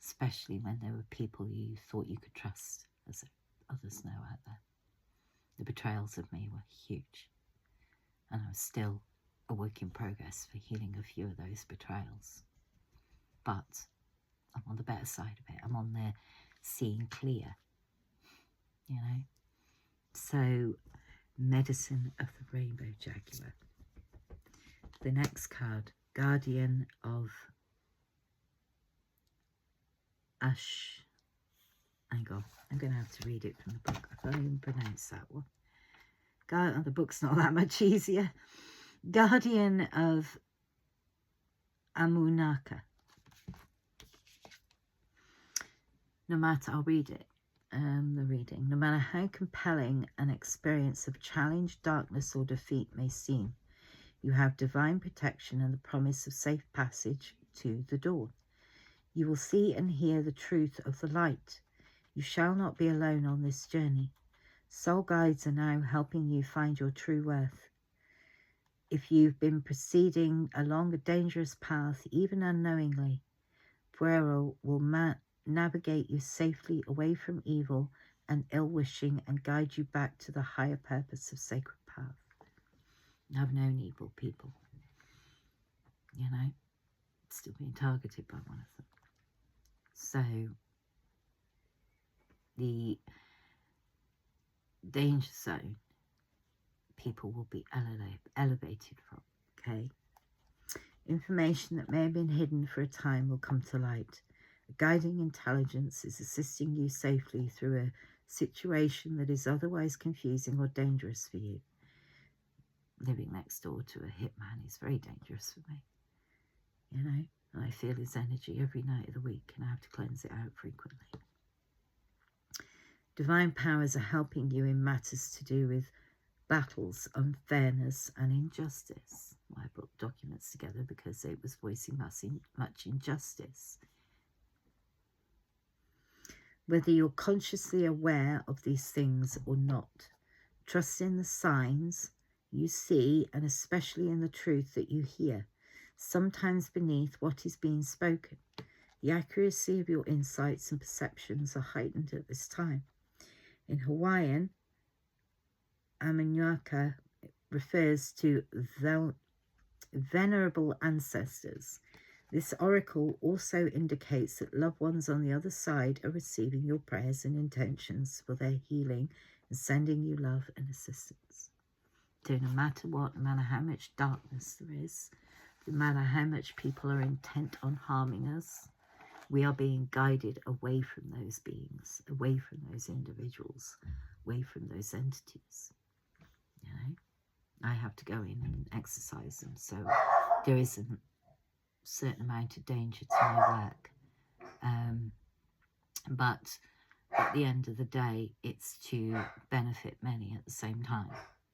especially when there were people you thought you could trust, as others know out there. The betrayals of me were huge, and I'm still a work in progress for healing a few of those betrayals. But I'm on the better side of it. I'm on the seeing clear, you know. So, Medicine of the Rainbow Jaguar. The next card, Guardian of Hang on, I'm going to have to read it from the book. I can't even pronounce that one. The book's not that much easier. Guardian of Amunaka. No matter, I'll read it, the reading. No matter how compelling an experience of challenge, darkness or defeat may seem, you have divine protection and the promise of safe passage to the dawn. You will see and hear the truth of the light. You shall not be alone on this journey. Soul guides are now helping you find your true worth. If you've been proceeding along a dangerous path, even unknowingly, Puero will navigate you safely away from evil and ill-wishing and guide you back to the higher purpose of sacred path. I've known evil people, you know, still being targeted by one of them. So the danger zone, people will be elevated from, okay? Information that may have been hidden for a time will come to light. A guiding intelligence is assisting you safely through a situation that is otherwise confusing or dangerous for you. Living next door to a hitman is very dangerous for me, you know, and I feel his energy every night of the week and I have to cleanse it out frequently. Divine powers are helping you in matters to do with battles, unfairness and injustice. I brought documents together because it was voicing much injustice. Whether you're consciously aware of these things or not, trust in the signs you see and especially in the truth that you hear, sometimes beneath what is being spoken. The accuracy of your insights and perceptions are heightened at this time. In Hawaiian, Amanyaka refers to venerable ancestors. This oracle also indicates that loved ones on the other side are receiving your prayers and intentions for their healing and sending you love and assistance. So no matter what, no matter how much darkness there is, no matter how much people are intent on harming us, we are being guided away from those beings, away from those individuals, away from those entities. You know, I have to go in and exercise them, so there is a certain amount of danger to my work. But at the end of the day, it's to benefit many at the same time.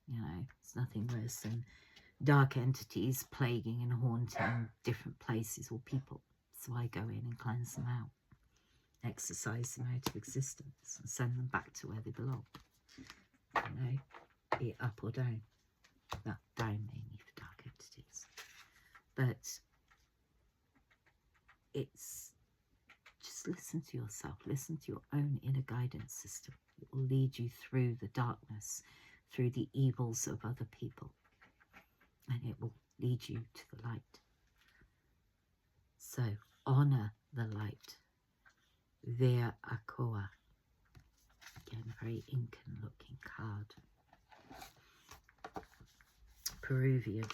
You know, it's nothing worse than dark entities plaguing and haunting different places or people. So I go in and cleanse them out, exorcise them out of existence and send them back to where they belong. You know, be it up or down. Well, down mainly for dark entities. But it's just listen to yourself, listen to your own inner guidance system. It will lead you through the darkness, through the evils of other people, and it will lead you to the light. So honor the light. Vea Akoa. Again, a very Incan looking card. Peruvian,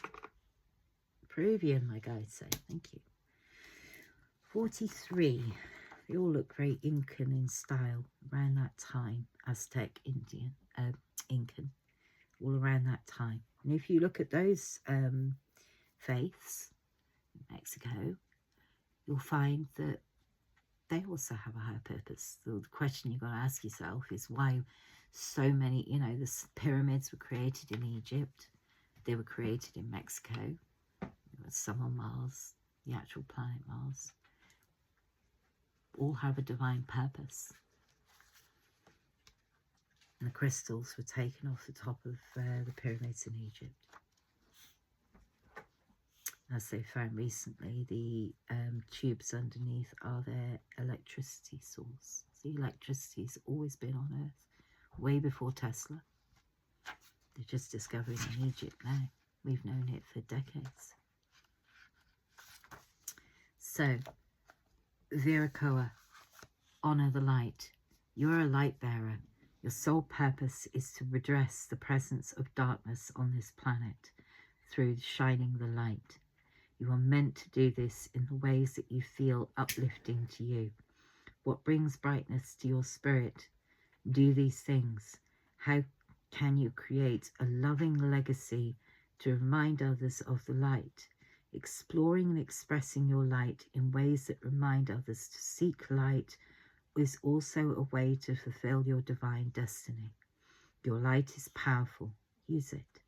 my guides say. Thank you. 43. They all look very Incan in style around that time. Aztec, Indian, Incan, all around that time. And if you look at those faiths in Mexico, you'll find that they also have a higher purpose. The question you've got to ask yourself is why so many, you know, the pyramids were created in Egypt. They were created in Mexico. There was some on Mars, the actual planet Mars. All have a divine purpose. And the crystals were taken off the top of the pyramids in Egypt. As they found recently, the tubes underneath are their electricity source. The electricity's always been on Earth, way before Tesla. They're just discovering in Egypt now. We've known it for decades. So, Viracoa, honor the light. You're a light bearer. Your sole purpose is to redress the presence of darkness on this planet through shining the light. You are meant to do this in the ways that you feel uplifting to you. What brings brightness to your spirit? Do these things. How can you create a loving legacy to remind others of the light? Exploring and expressing your light in ways that remind others to seek light is also a way to fulfill your divine destiny. Your light is powerful. Use it.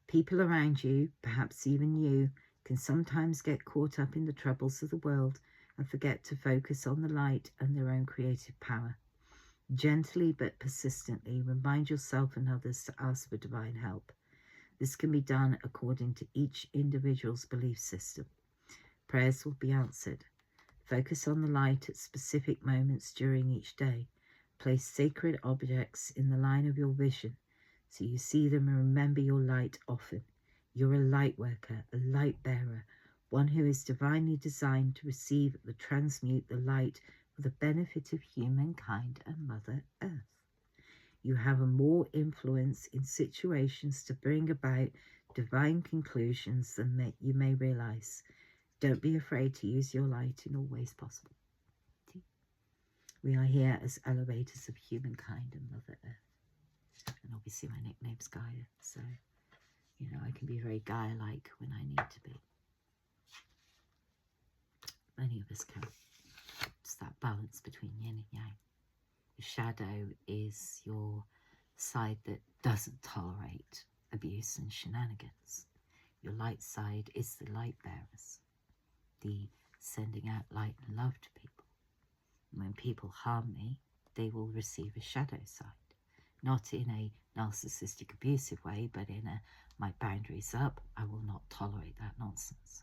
People around you, perhaps even you, can sometimes get caught up in the troubles of the world and forget to focus on the light and their own creative power. Gently but persistently remind yourself and others to ask for divine help. This can be done according to each individual's belief system. Prayers will be answered. Focus on the light at specific moments during each day. Place sacred objects in the line of your vision so you see them and remember your light often. You're a light worker, a light bearer, one who is divinely designed to receive and transmute the light for the benefit of humankind and Mother Earth. You have a more influence in situations to bring about divine conclusions than you may realize. Don't be afraid to use your light in all ways possible. We are here as elevators of humankind and Mother Earth. And obviously my nickname's Gaia, so, you know, I can be very Gaia-like when I need to be. Many of us can. It's that balance between yin and yang. The shadow is your side that doesn't tolerate abuse and shenanigans. Your light side is the light bearers, the sending out light and love to people. And when people harm me, they will receive a shadow side. Not in a narcissistic, abusive way, but in a, my boundaries up, I will not tolerate that nonsense.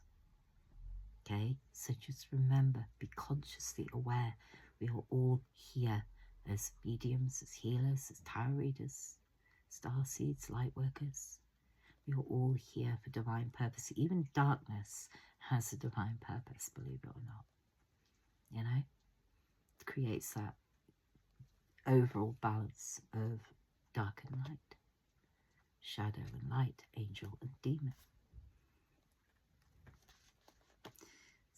Okay, so just remember, be consciously aware. We are all here as mediums, as healers, as tarot readers, starseeds, light workers. We are all here for divine purpose. Even darkness has a divine purpose, believe it or not. You know, it creates that overall balance of dark and light, shadow and light, angel and demon.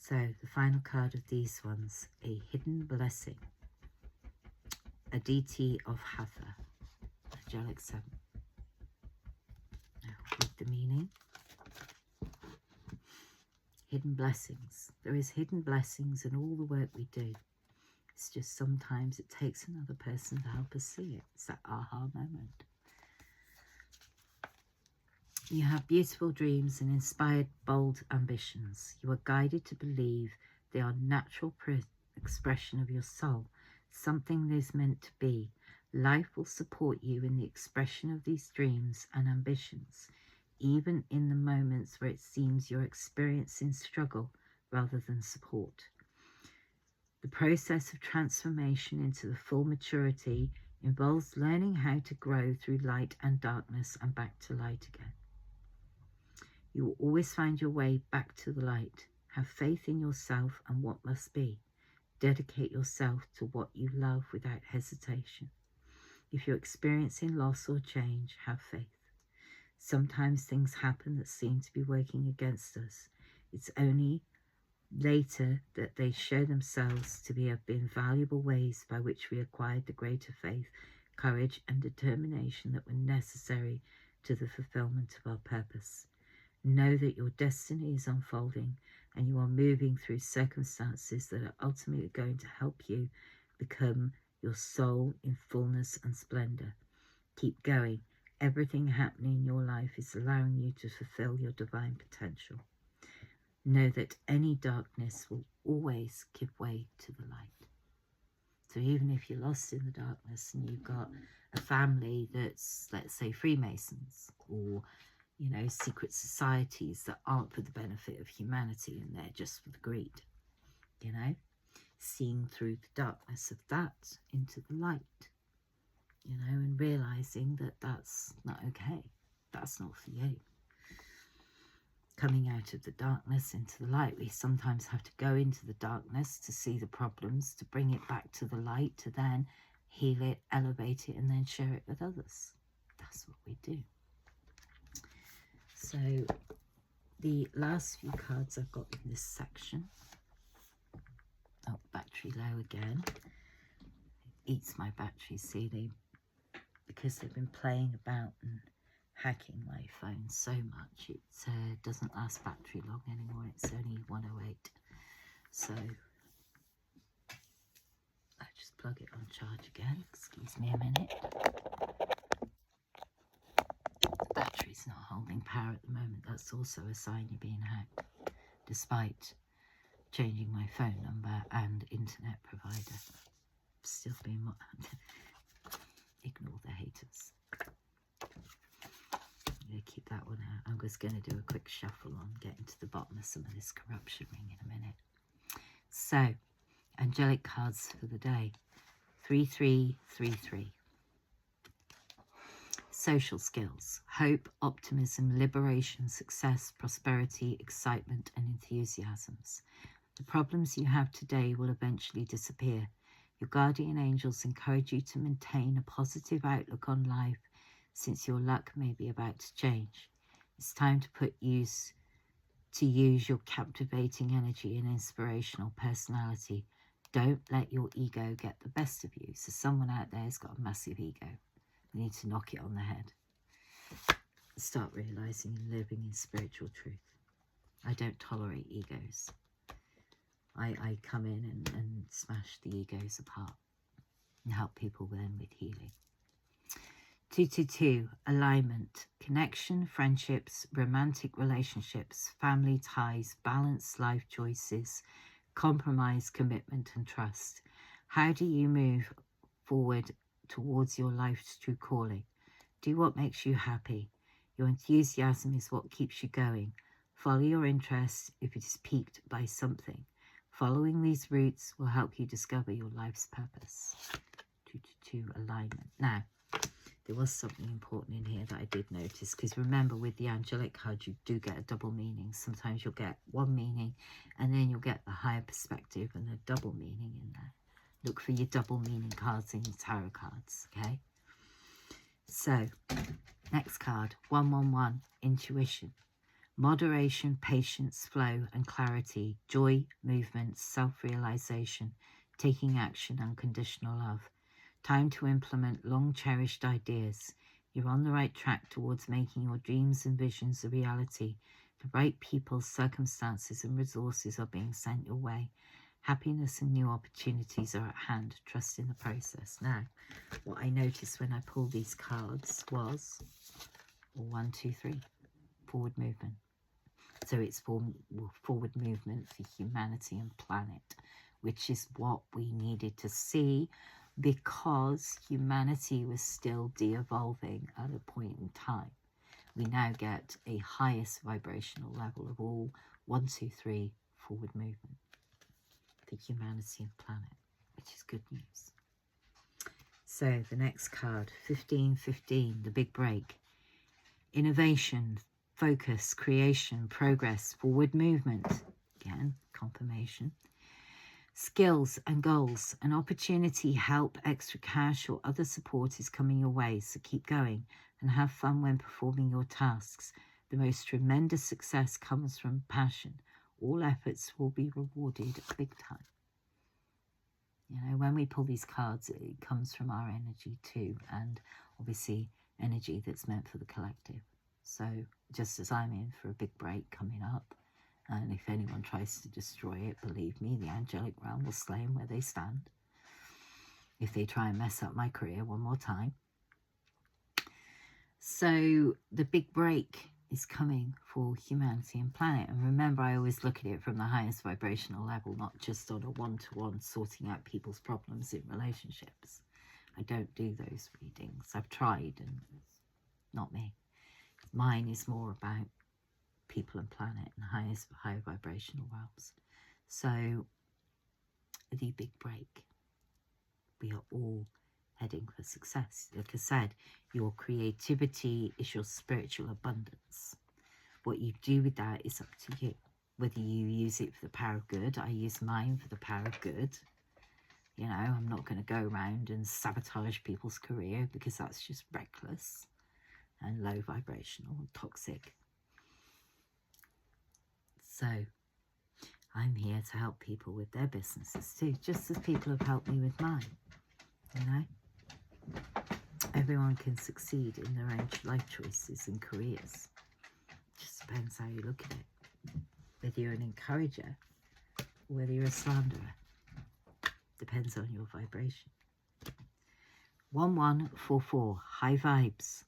So the final card of these ones, a hidden blessing, a DT of Hatha, Angelic 7. Now read the meaning. Hidden blessings. There is hidden blessings in all the work we do. It's just sometimes it takes another person to help us see it. It's that aha moment. You have beautiful dreams and inspired, bold ambitions. You are guided to believe they are natural expression of your soul, something that is meant to be. Life will support you in the expression of these dreams and ambitions, even in the moments where it seems you're experiencing struggle rather than support. The process of transformation into the full maturity involves learning how to grow through light and darkness and back to light again. You will always find your way back to the light. Have faith in yourself and what must be. Dedicate yourself to what you love without hesitation. If you're experiencing loss or change, have faith. Sometimes things happen that seem to be working against us. It's only later that they show themselves to have been valuable ways by which we acquired the greater faith, courage and determination that were necessary to the fulfillment of our purpose. Know that your destiny is unfolding and you are moving through circumstances that are ultimately going to help you become your soul in fullness and splendor. Keep going. Everything happening in your life is allowing you to fulfill your divine potential. Know that any darkness will always give way to the light. So even if you're lost in the darkness and you've got a family that's, let's say, Freemasons or, you know, secret societies that aren't for the benefit of humanity and they're just for the greed, you know, seeing through the darkness of that into the light, you know, and realizing that that's not okay. That's not for you. Coming out of the darkness into the light, we sometimes have to go into the darkness to see the problems, to bring it back to the light, to then heal it, elevate it, and then share it with others. That's what we do. So the last few cards I've got in this section. Oh, battery low again. It eats my battery, see, because they've been playing about and hacking my phone so much, it doesn't last battery long anymore. It's only 108. So I just plug it on charge again. Excuse me a minute. The battery's not holding power at the moment. That's also a sign you're being hacked, despite changing my phone number and internet provider. Still being ignore the haters. I'm going to keep that one out. I'm just going to do a quick shuffle on getting to the bottom of some of this corruption ring in a minute. So, angelic cards for the day. 3333. Social skills. Hope, optimism, liberation, success, prosperity, excitement and enthusiasms. The problems you have today will eventually disappear. Your guardian angels encourage you to maintain a positive outlook on life, since your luck may be about to change. It's time to use your captivating energy and inspirational personality. Don't let your ego get the best of you. So someone out there has got a massive ego. You need to knock it on the head. Start realizing and living in spiritual truth. I don't tolerate egos. I come in and smash the egos apart and help people then with healing. 222, alignment, connection, friendships, romantic relationships, family ties, balanced life choices, compromise, commitment and trust. How do you move forward towards your life's true calling? Do what makes you happy. Your enthusiasm is what keeps you going. Follow your interest if it is piqued by something. Following these routes will help you discover your life's purpose. 222, alignment. Now, there was something important in here that I did notice, because remember, with the angelic card, you do get a double meaning. Sometimes you'll get one meaning and then you'll get the higher perspective and a double meaning in there. Look for your double meaning cards in your tarot cards, okay? So, next card, 111, intuition. Moderation, patience, flow and clarity, joy, movement, self-realization, taking action, unconditional love. Time to implement long-cherished ideas. You're on the right track towards making your dreams and visions a reality. The right people, circumstances and resources are being sent your way. Happiness and new opportunities are at hand. Trust in the process. Now, what I noticed when I pulled these cards was 1, 2, 3, forward movement. So it's forward movement for humanity and planet, which is what we needed to see, because humanity was still de-evolving at a point in time. We now get a highest vibrational level of all 1, 2, 3 forward movement for humanity and planet, which is good news. So the next card, 1515, the big break. Innovation, focus, creation, progress, forward movement. Again, confirmation. Skills and goals, an opportunity, help, extra cash or other support is coming your way, so keep going and have fun when performing your tasks. The most tremendous success comes from passion. All efforts will be rewarded big time. You know, when we pull these cards, it comes from our energy too, and obviously energy that's meant for the collective. So just as I'm in for a big break coming up, and if anyone tries to destroy it, believe me, the angelic realm will slay them where they stand. If they try and mess up my career one more time. So the big break is coming for humanity and planet. And remember, I always look at it from the highest vibrational level, not just on a one-to-one sorting out people's problems in relationships. I don't do those readings. I've tried and it's not me. Mine is more about people and planet and higher vibrational realms. So the big break, we are all heading for success. Like I said, your creativity is your spiritual abundance. What you do with that is up to you. Whether you use it for the power of good, I use mine for the power of good. You know, I'm not going to go around and sabotage people's career, because that's just reckless and low vibrational and toxic. So I'm here to help people with their businesses too, just as people have helped me with mine. You know, everyone can succeed in their own life choices and careers. Just depends how you look at it. Whether you're an encourager or whether you're a slanderer. Depends on your vibration. 1144, high vibes.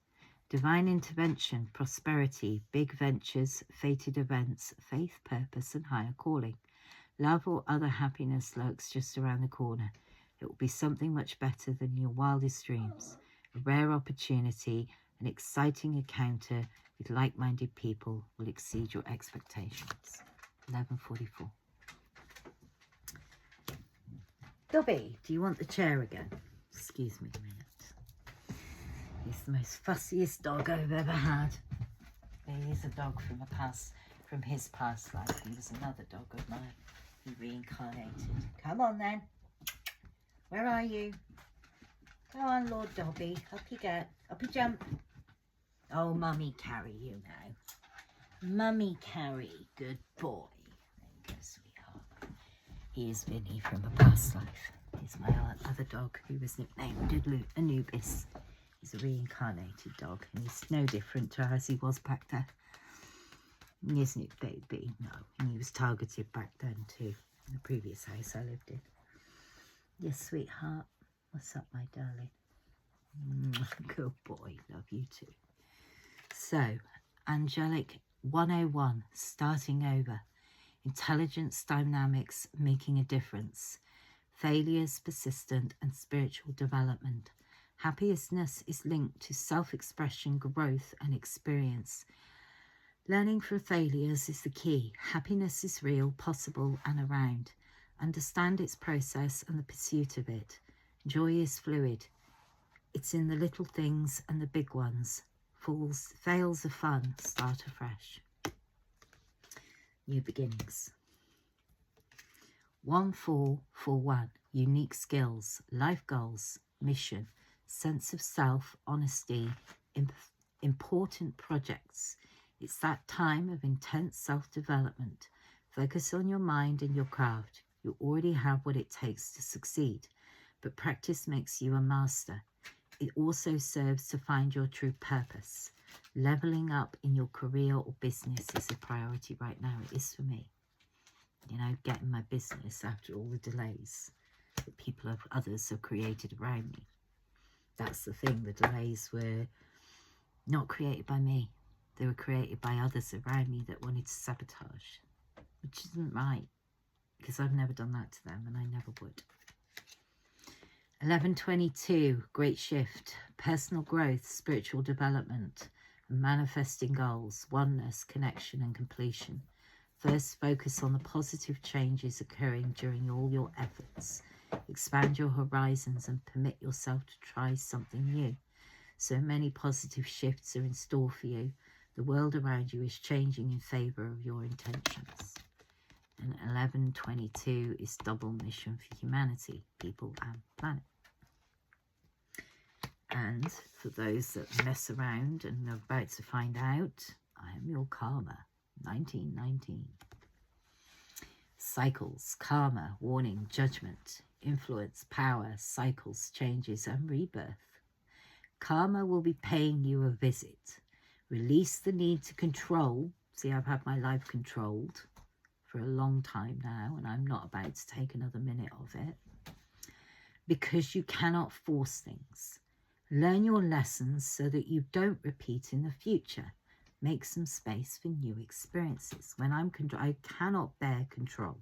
Divine intervention, prosperity, big ventures, fated events, faith, purpose and higher calling. Love or other happiness lurks just around the corner. It will be something much better than your wildest dreams. A rare opportunity, an exciting encounter with like-minded people will exceed your expectations. 1144. Dobby, do you want the chair again? Excuse me a minute. He's the most fussiest dog I've ever had. He is a dog from his past life. He was another dog of mine. You reincarnated. Come on then. Where are you? Go on, Lord Dobby. Up you get. Up you jump. Oh, Mummy carry you now. Mummy carry. Good boy. There you go, sweetheart. He is Vinny from a past life. He's my other dog who was nicknamed Anubis. He's a reincarnated dog and he's no different to as he was back then. Isn't it, baby? No. And he was targeted back then too, in the previous house I lived in. Yes, sweetheart. What's up, my darling? Good boy. Love you too. So, Angelic 101, starting over. Intelligence dynamics making a difference. Failures, persistent, and spiritual development. Happiness is linked to self-expression, growth, and experience. Learning from failures is the key. Happiness is real, possible, and around. Understand its process and the pursuit of it. Joy is fluid. It's in the little things and the big ones. Fails are fun. Start afresh. New beginnings. 1441. Unique skills, life goals, mission, sense of self, honesty, important projects. It's that time of intense self-development. Focus on your mind and your craft. You already have what it takes to succeed, but practice makes you a master. It also serves to find your true purpose. Leveling up in your career or business is a priority right now. It is for me. You know, getting my business after all the delays that others have created around me. That's the thing. The delays were not created by me. They were created by others around me that wanted to sabotage, which isn't right, because I've never done that to them and I never would. 1122, great shift, personal growth, spiritual development, manifesting goals, oneness, connection and completion. First, focus on the positive changes occurring during all your efforts. Expand your horizons and permit yourself to try something new. So many positive shifts are in store for you. The world around you is changing in favour of your intentions. And 1122 is double mission for humanity, people and planet. And for those that mess around and are about to find out, I am your karma. 1919. Cycles, karma, warning, judgment, influence, power, cycles, changes and rebirth. Karma will be paying you a visit. Release the need to control. See, I've had my life controlled for a long time now, and I'm not about to take another minute of it. Because you cannot force things. Learn your lessons so that you don't repeat in the future. Make some space for new experiences. When I cannot bear control.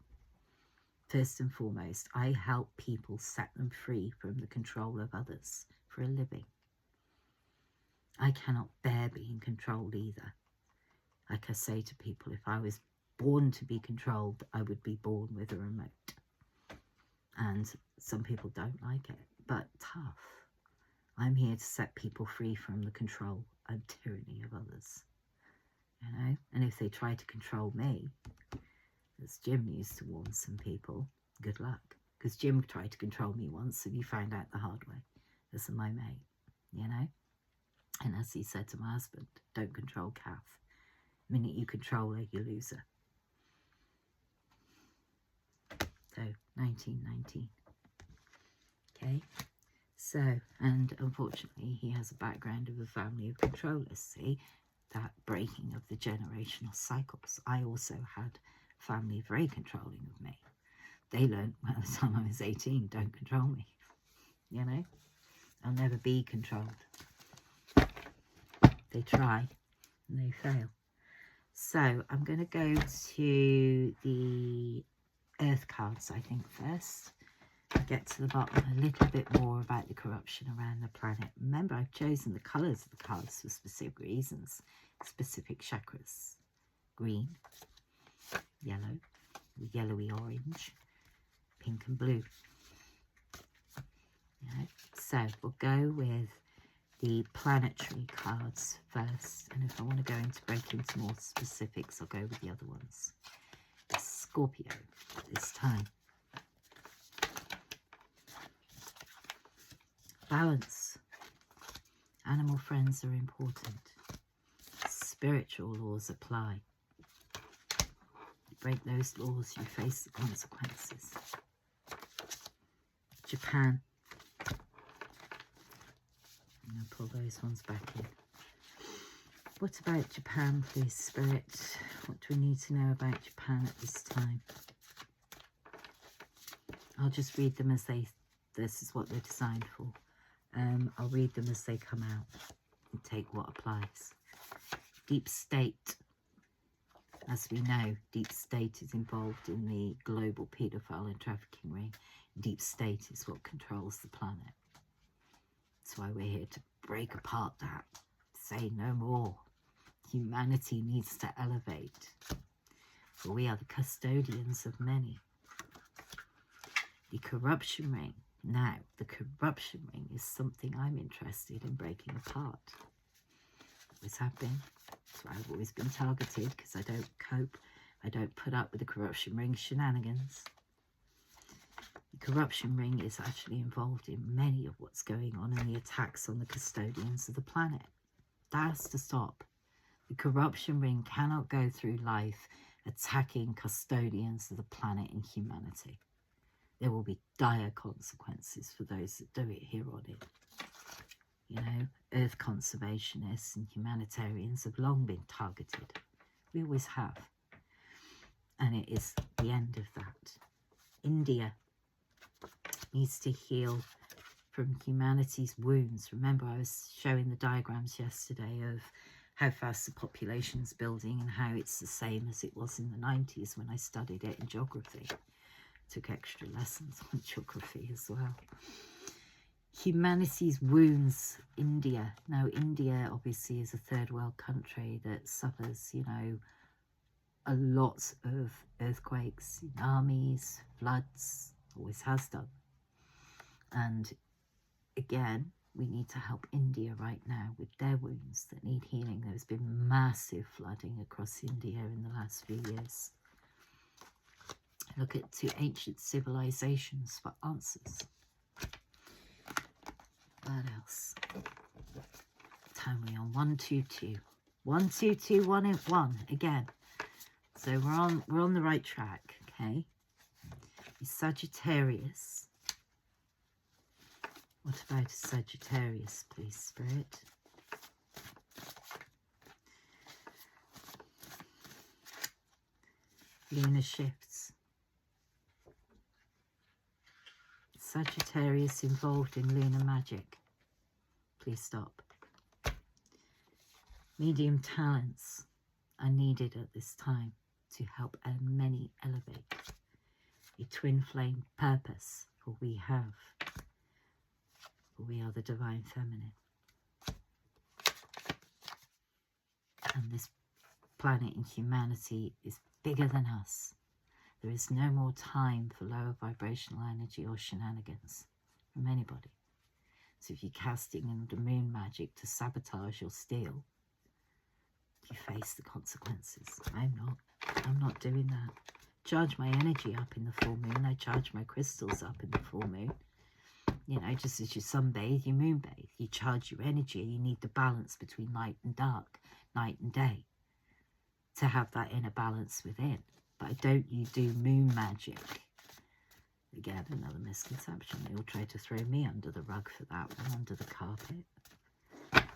First and foremost, I help people set them free from the control of others for a living. I cannot bear being controlled either. Like I say to people, if I was born to be controlled, I would be born with a remote. And some people don't like it, but tough. I'm here to set people free from the control and tyranny of others. You know, and if they try to control me, as Jim used to warn some people, good luck. Because Jim tried to control me once and he found out the hard way. As my mate, you know. And as he said to my husband, don't control Kath. The minute you control her, you lose her. So, 1919. Okay. So, and unfortunately, he has a background of a family of controllers, see? That breaking of the generational cycles. I also had family very controlling of me. They learned by the time I was 18, don't control me. You know? I'll never be controlled. They try and they fail. So I'm going to go to the Earth cards, I think, first. Get to the bottom a little bit more about the corruption around the planet. Remember, I've chosen the colours of the cards for specific reasons, specific chakras. Green, yellow, yellowy orange, pink and blue. Yeah. So we'll go with the planetary cards first, and if I want to go into break into more specifics, I'll go with the other ones. Scorpio this time. Balance. Animal friends are important. Spiritual laws apply. You break those laws, you face the consequences. Japan. I'm going to pull those ones back in. What about Japan, please, Spirit? What do we need to know about Japan at this time? I'll just read them as this is what they're designed for. I'll read them as they come out and take what applies. Deep state. As we know, deep state is involved in the global paedophile and trafficking ring. Deep state is what controls the planet. That's why we're here to break apart that. Say no more. Humanity needs to elevate. For we are the custodians of many. The corruption ring. Now, the corruption ring is something I'm interested in breaking apart. Always have been. That's why I've always been targeted, because I don't cope. I don't put up with the corruption ring shenanigans. The corruption ring is actually involved in many of what's going on in the attacks on the custodians of the planet. That has to stop. The corruption ring cannot go through life attacking custodians of the planet and humanity. There will be dire consequences for those that do it here on it. You know, earth conservationists and humanitarians have long been targeted. We always have. And it is the end of that. India needs to heal from humanity's wounds. Remember, I was showing the diagrams yesterday of how fast the population's building and how it's the same as it was in the 90s when I studied it in geography. Took extra lessons on geography as well. Humanity's wounds, India. Now, India obviously is a third world country that suffers, you know, a lot of earthquakes, tsunamis, floods, always has done. And again, we need to help India right now with their wounds that need healing. There's been massive flooding across India in the last few years. Look at to ancient civilizations for answers. What else? Time we on 122. 122 1 again. So we're on the right track, okay? It's Sagittarius. What about a Sagittarius, please, Spirit? Lunar shifts. Sagittarius involved in lunar magic. Please stop. Medium talents are needed at this time to help many elevate. A twin flame purpose, for we have. For we are the divine feminine. And this planet and humanity is bigger than us. There is no more time for lower vibrational energy or shenanigans from anybody. So if you're casting in the moon magic to sabotage or steal, you face the consequences. I'm not doing that. Charge my energy up in the full moon. I charge my crystals up in the full moon. You know, just as you sunbathe, you moonbathe. You charge your energy. You need the balance between light and dark, night and day, to have that inner balance within. But don't you do moon magic. Again, another misconception. They all try to throw me under the rug for that one, under the carpet.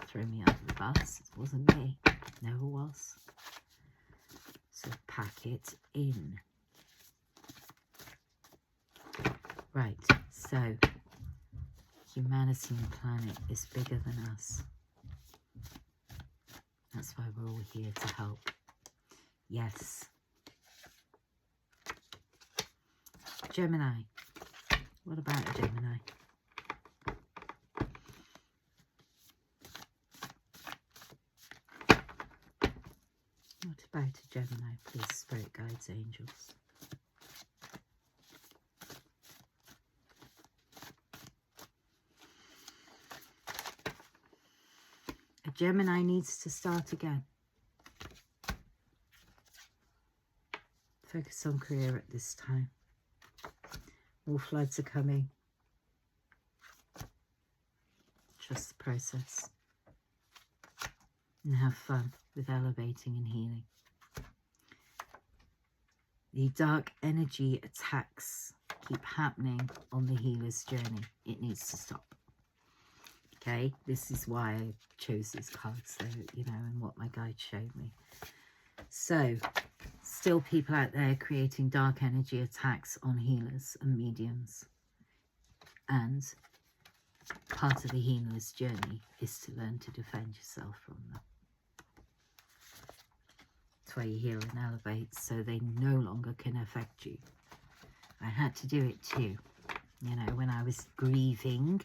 Throw me under the bus. It wasn't me. Never was. So pack it in. Right, so humanity and planet is bigger than us. That's why we're all here to help. Yes. Gemini. What about a Gemini? What about a Gemini, please, spirit guides, angels? A Gemini needs to start again. Focus on career at this time. More floods are coming. Trust the process. And have fun with elevating and healing. The dark energy attacks keep happening on the healer's journey. It needs to stop. Okay, this is why I chose these cards, so, you know, and what my guide showed me. So, still people out there creating dark energy attacks on healers and mediums. And part of the healer's journey is to learn to defend yourself from them. That's why you heal and elevate, so they no longer can affect you. I had to do it too. You know, when I was grieving,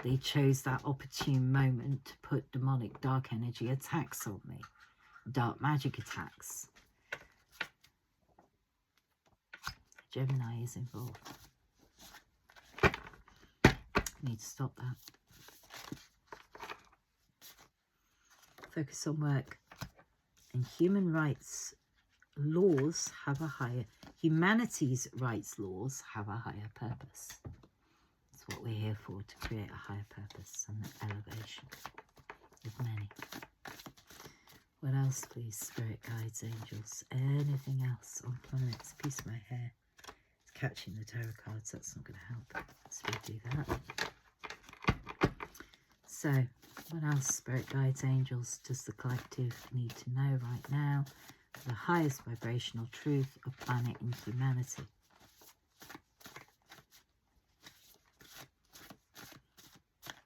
they chose that opportune moment to put demonic dark energy attacks on me. Dark magic attacks. Gemini is involved. Need to stop that. Focus on work. And human rights laws have a higher, humanity's rights laws have a higher purpose. That's what we're here for, to create a higher purpose and elevation of many. What else, please, spirit guides, angels? Anything else on planets? A piece of my hair. It's catching the tarot cards. That's not going to help. Let's redo that. So, what else, spirit guides, angels, does the collective need to know right now? The highest vibrational truth of planet and humanity.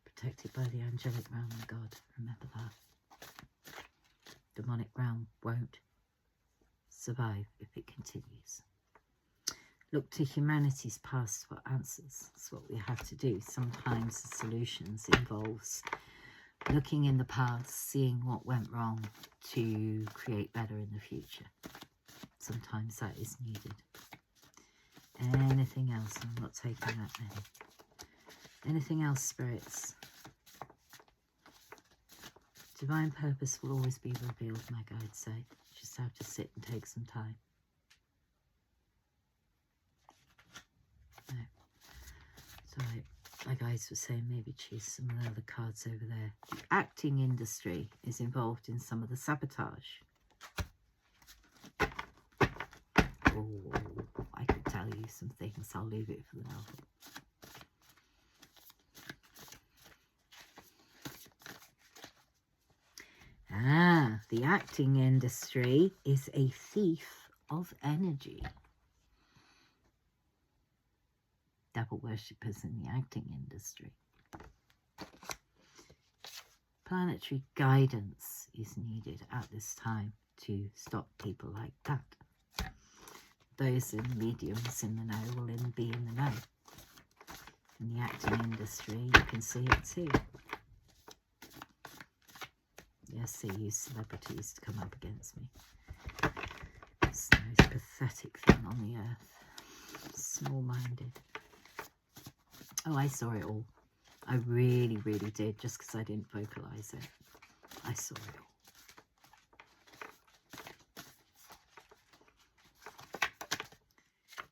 Protected by the angelic realm of God. Remember that. Demonic realm won't survive if it continues. Look to humanity's past for answers. That's what we have to do. Sometimes the solutions involves looking in the past, seeing what went wrong to create better in the future. Sometimes that is needed. Anything else? I'm not taking that many. Anything else, spirits? Divine purpose will always be revealed, my guides say. You just have to sit and take some time. No. Sorry, my guides were saying maybe choose some of the other cards over there. The acting industry is involved in some of the sabotage. Oh, I could tell you some things. I'll leave it for the novel. The acting industry is a thief of energy. Devil worshippers in the acting industry. Planetary guidance is needed at this time to stop people like that. Those in mediums in the know will be in the know. In the acting industry, you can see it too. Yes, they use celebrities to come up against me. It's the most pathetic thing on the earth. Small-minded. Oh, I saw it all. I really, really did, just because I didn't vocalise it. I saw it all.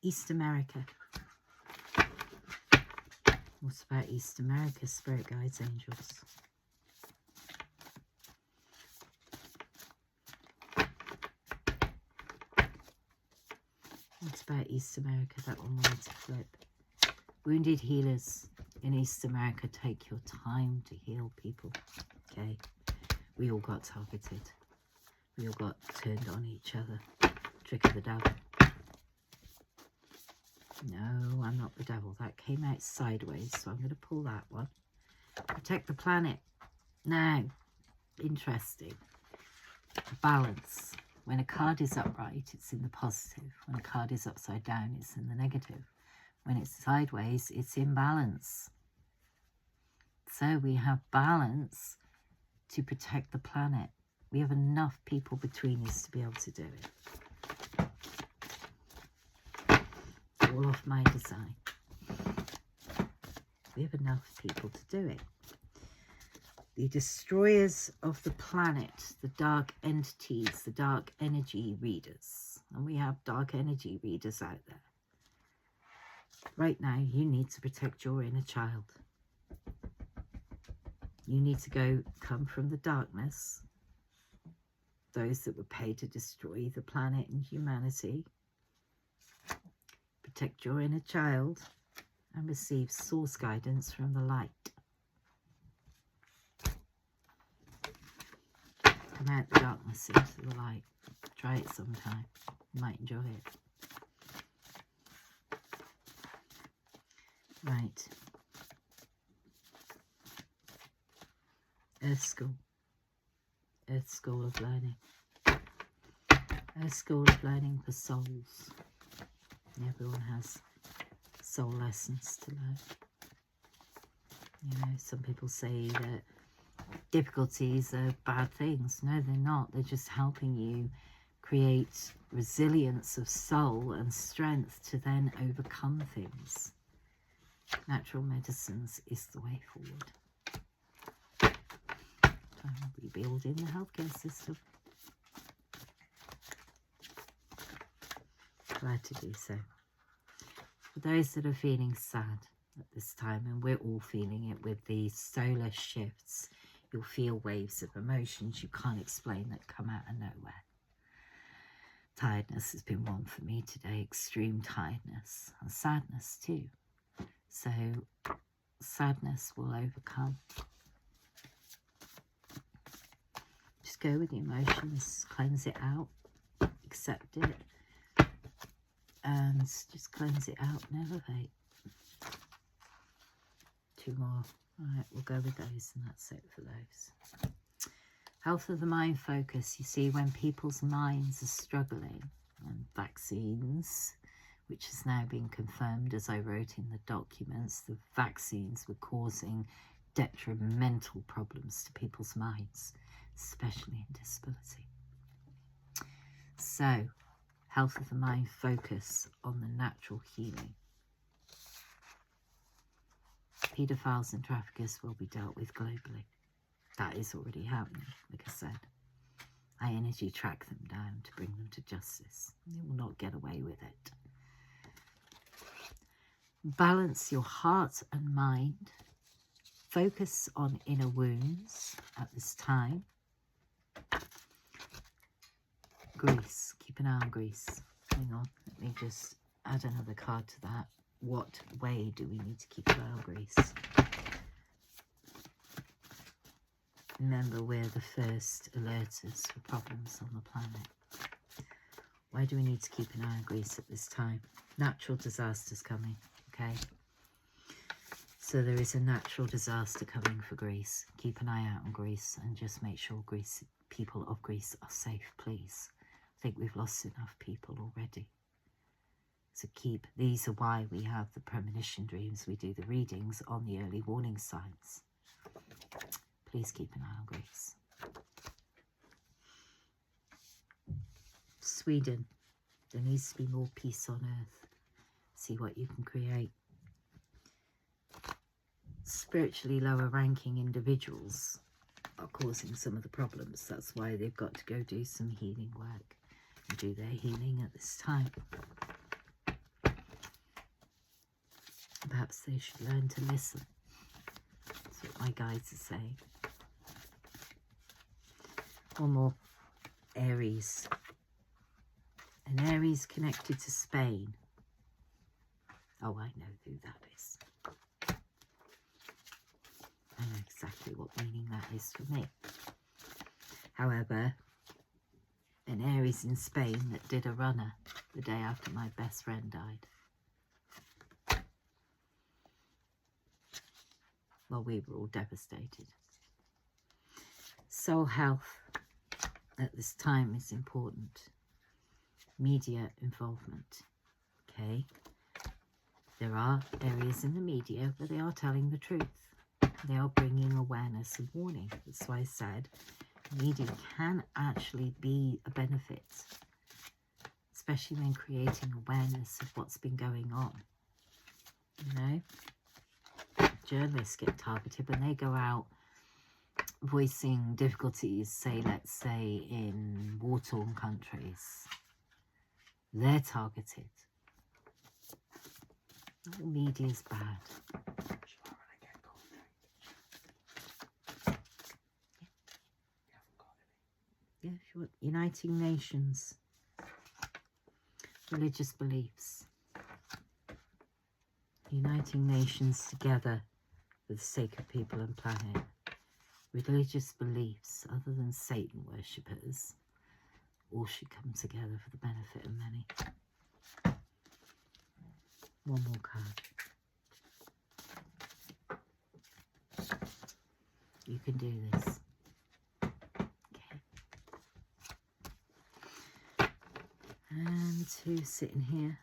East America. What's about East America, spirit guides, angels? What's about East America? That one wanted to flip. Wounded healers in East America, take your time to heal people. Okay? We all got targeted. We all got turned on each other. Trick of the devil. No, I'm not the devil. That came out sideways, so I'm going to pull that one. Protect the planet. Now, interesting. Balance. When a card is upright, it's in the positive. When a card is upside down, it's in the negative. When it's sideways, it's in balance. So we have balance to protect the planet. We have enough people between us to be able to do it. All off my design. We have enough people to do it. The destroyers of the planet, the dark entities, the dark energy readers, and we have dark energy readers out there. Right now, you need to protect your inner child. You need to come from the darkness, those that were paid to destroy the planet and humanity. Protect your inner child and receive source guidance from the light. Come out the darkness into the light. Try it sometime. You might enjoy it. Right. Earth School. Earth School of Learning. Earth School of Learning for souls. Everyone has soul lessons to learn. You know, some people say that difficulties are bad things. No, they're not. They're just helping you create resilience of soul and strength to then overcome things. Natural medicines is the way forward. Rebuilding the healthcare system. Glad to do so. For those that are feeling sad at this time, and we're all feeling it with these solar shifts, you'll feel waves of emotions you can't explain that come out of nowhere. Tiredness has been one for me today, extreme tiredness, and sadness too. So sadness will overcome. Just go with the emotions, cleanse it out, accept it, and just cleanse it out and elevate. 2 more. All right, we'll go with those, and that's it for those. Health of the mind focus. You see, when people's minds are struggling, and vaccines, which has now been confirmed as I wrote in the documents, the vaccines were causing detrimental problems to people's minds, especially in disability. So, health of the mind focus on the natural healing. Paedophiles and traffickers will be dealt with globally. That is already happening, like I said. I energy track them down to bring them to justice. They will not get away with it. Balance your heart and mind. Focus on inner wounds at this time. Greece. Keep an eye on Greece. Hang on. Let me just add another card to that. What way do we need to keep an eye on Greece? Remember, we're the first alerters for problems on the planet. Why do we need to keep an eye on Greece at this time? Natural disasters coming, okay? So there is a natural disaster coming for Greece. Keep an eye out on Greece and just make sure people of Greece are safe, please. I think we've lost enough people already. So these are why we have the premonition dreams. We do the readings on the early warning signs. Please keep an eye on Greece. Sweden, there needs to be more peace on earth. See what you can create. Spiritually lower ranking individuals are causing some of the problems. That's why they've got to go do some healing work and do their healing at this time. Perhaps they should learn to listen. That's what my guides are saying. One more. Aries. An Aries connected to Spain. Oh, I know who that is. I know exactly what meaning that is for me. However, an Aries in Spain that did a runner the day after my best friend died. Well, we were all devastated. Soul health at this time is important. Media involvement, okay? There are areas in the media where they are telling the truth. They are bringing awareness and warning. That's why I said media can actually be a benefit, especially when creating awareness of what's been going on. You know? Journalists get targeted when they go out voicing difficulties, say, let's say, in war-torn countries. They're targeted. All media's bad. Yeah, if you want Uniting Nations. Religious beliefs. Uniting nations together for the sake of people and planet. Religious beliefs, other than Satan worshippers, all should come together for the benefit of many. One more card. You can do this. Okay. And who's sitting here?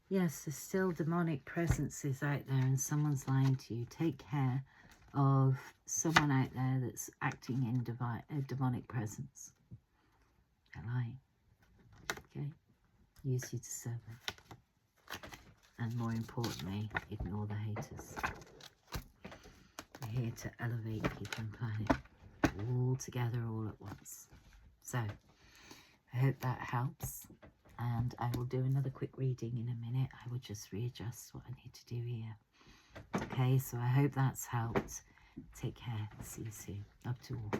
Yes, there's still demonic presences out there and someone's lying to you. Take care of someone out there that's acting in demonic presence. They're lying. Okay? Use your discernment. And more importantly, ignore the haters. We're here to elevate people and planet. All together, all at once. So, I hope that helps. And I will do another quick reading in a minute. I will just readjust what I need to do here. Okay, so I hope that's helped. Take care. See you soon. Love to all.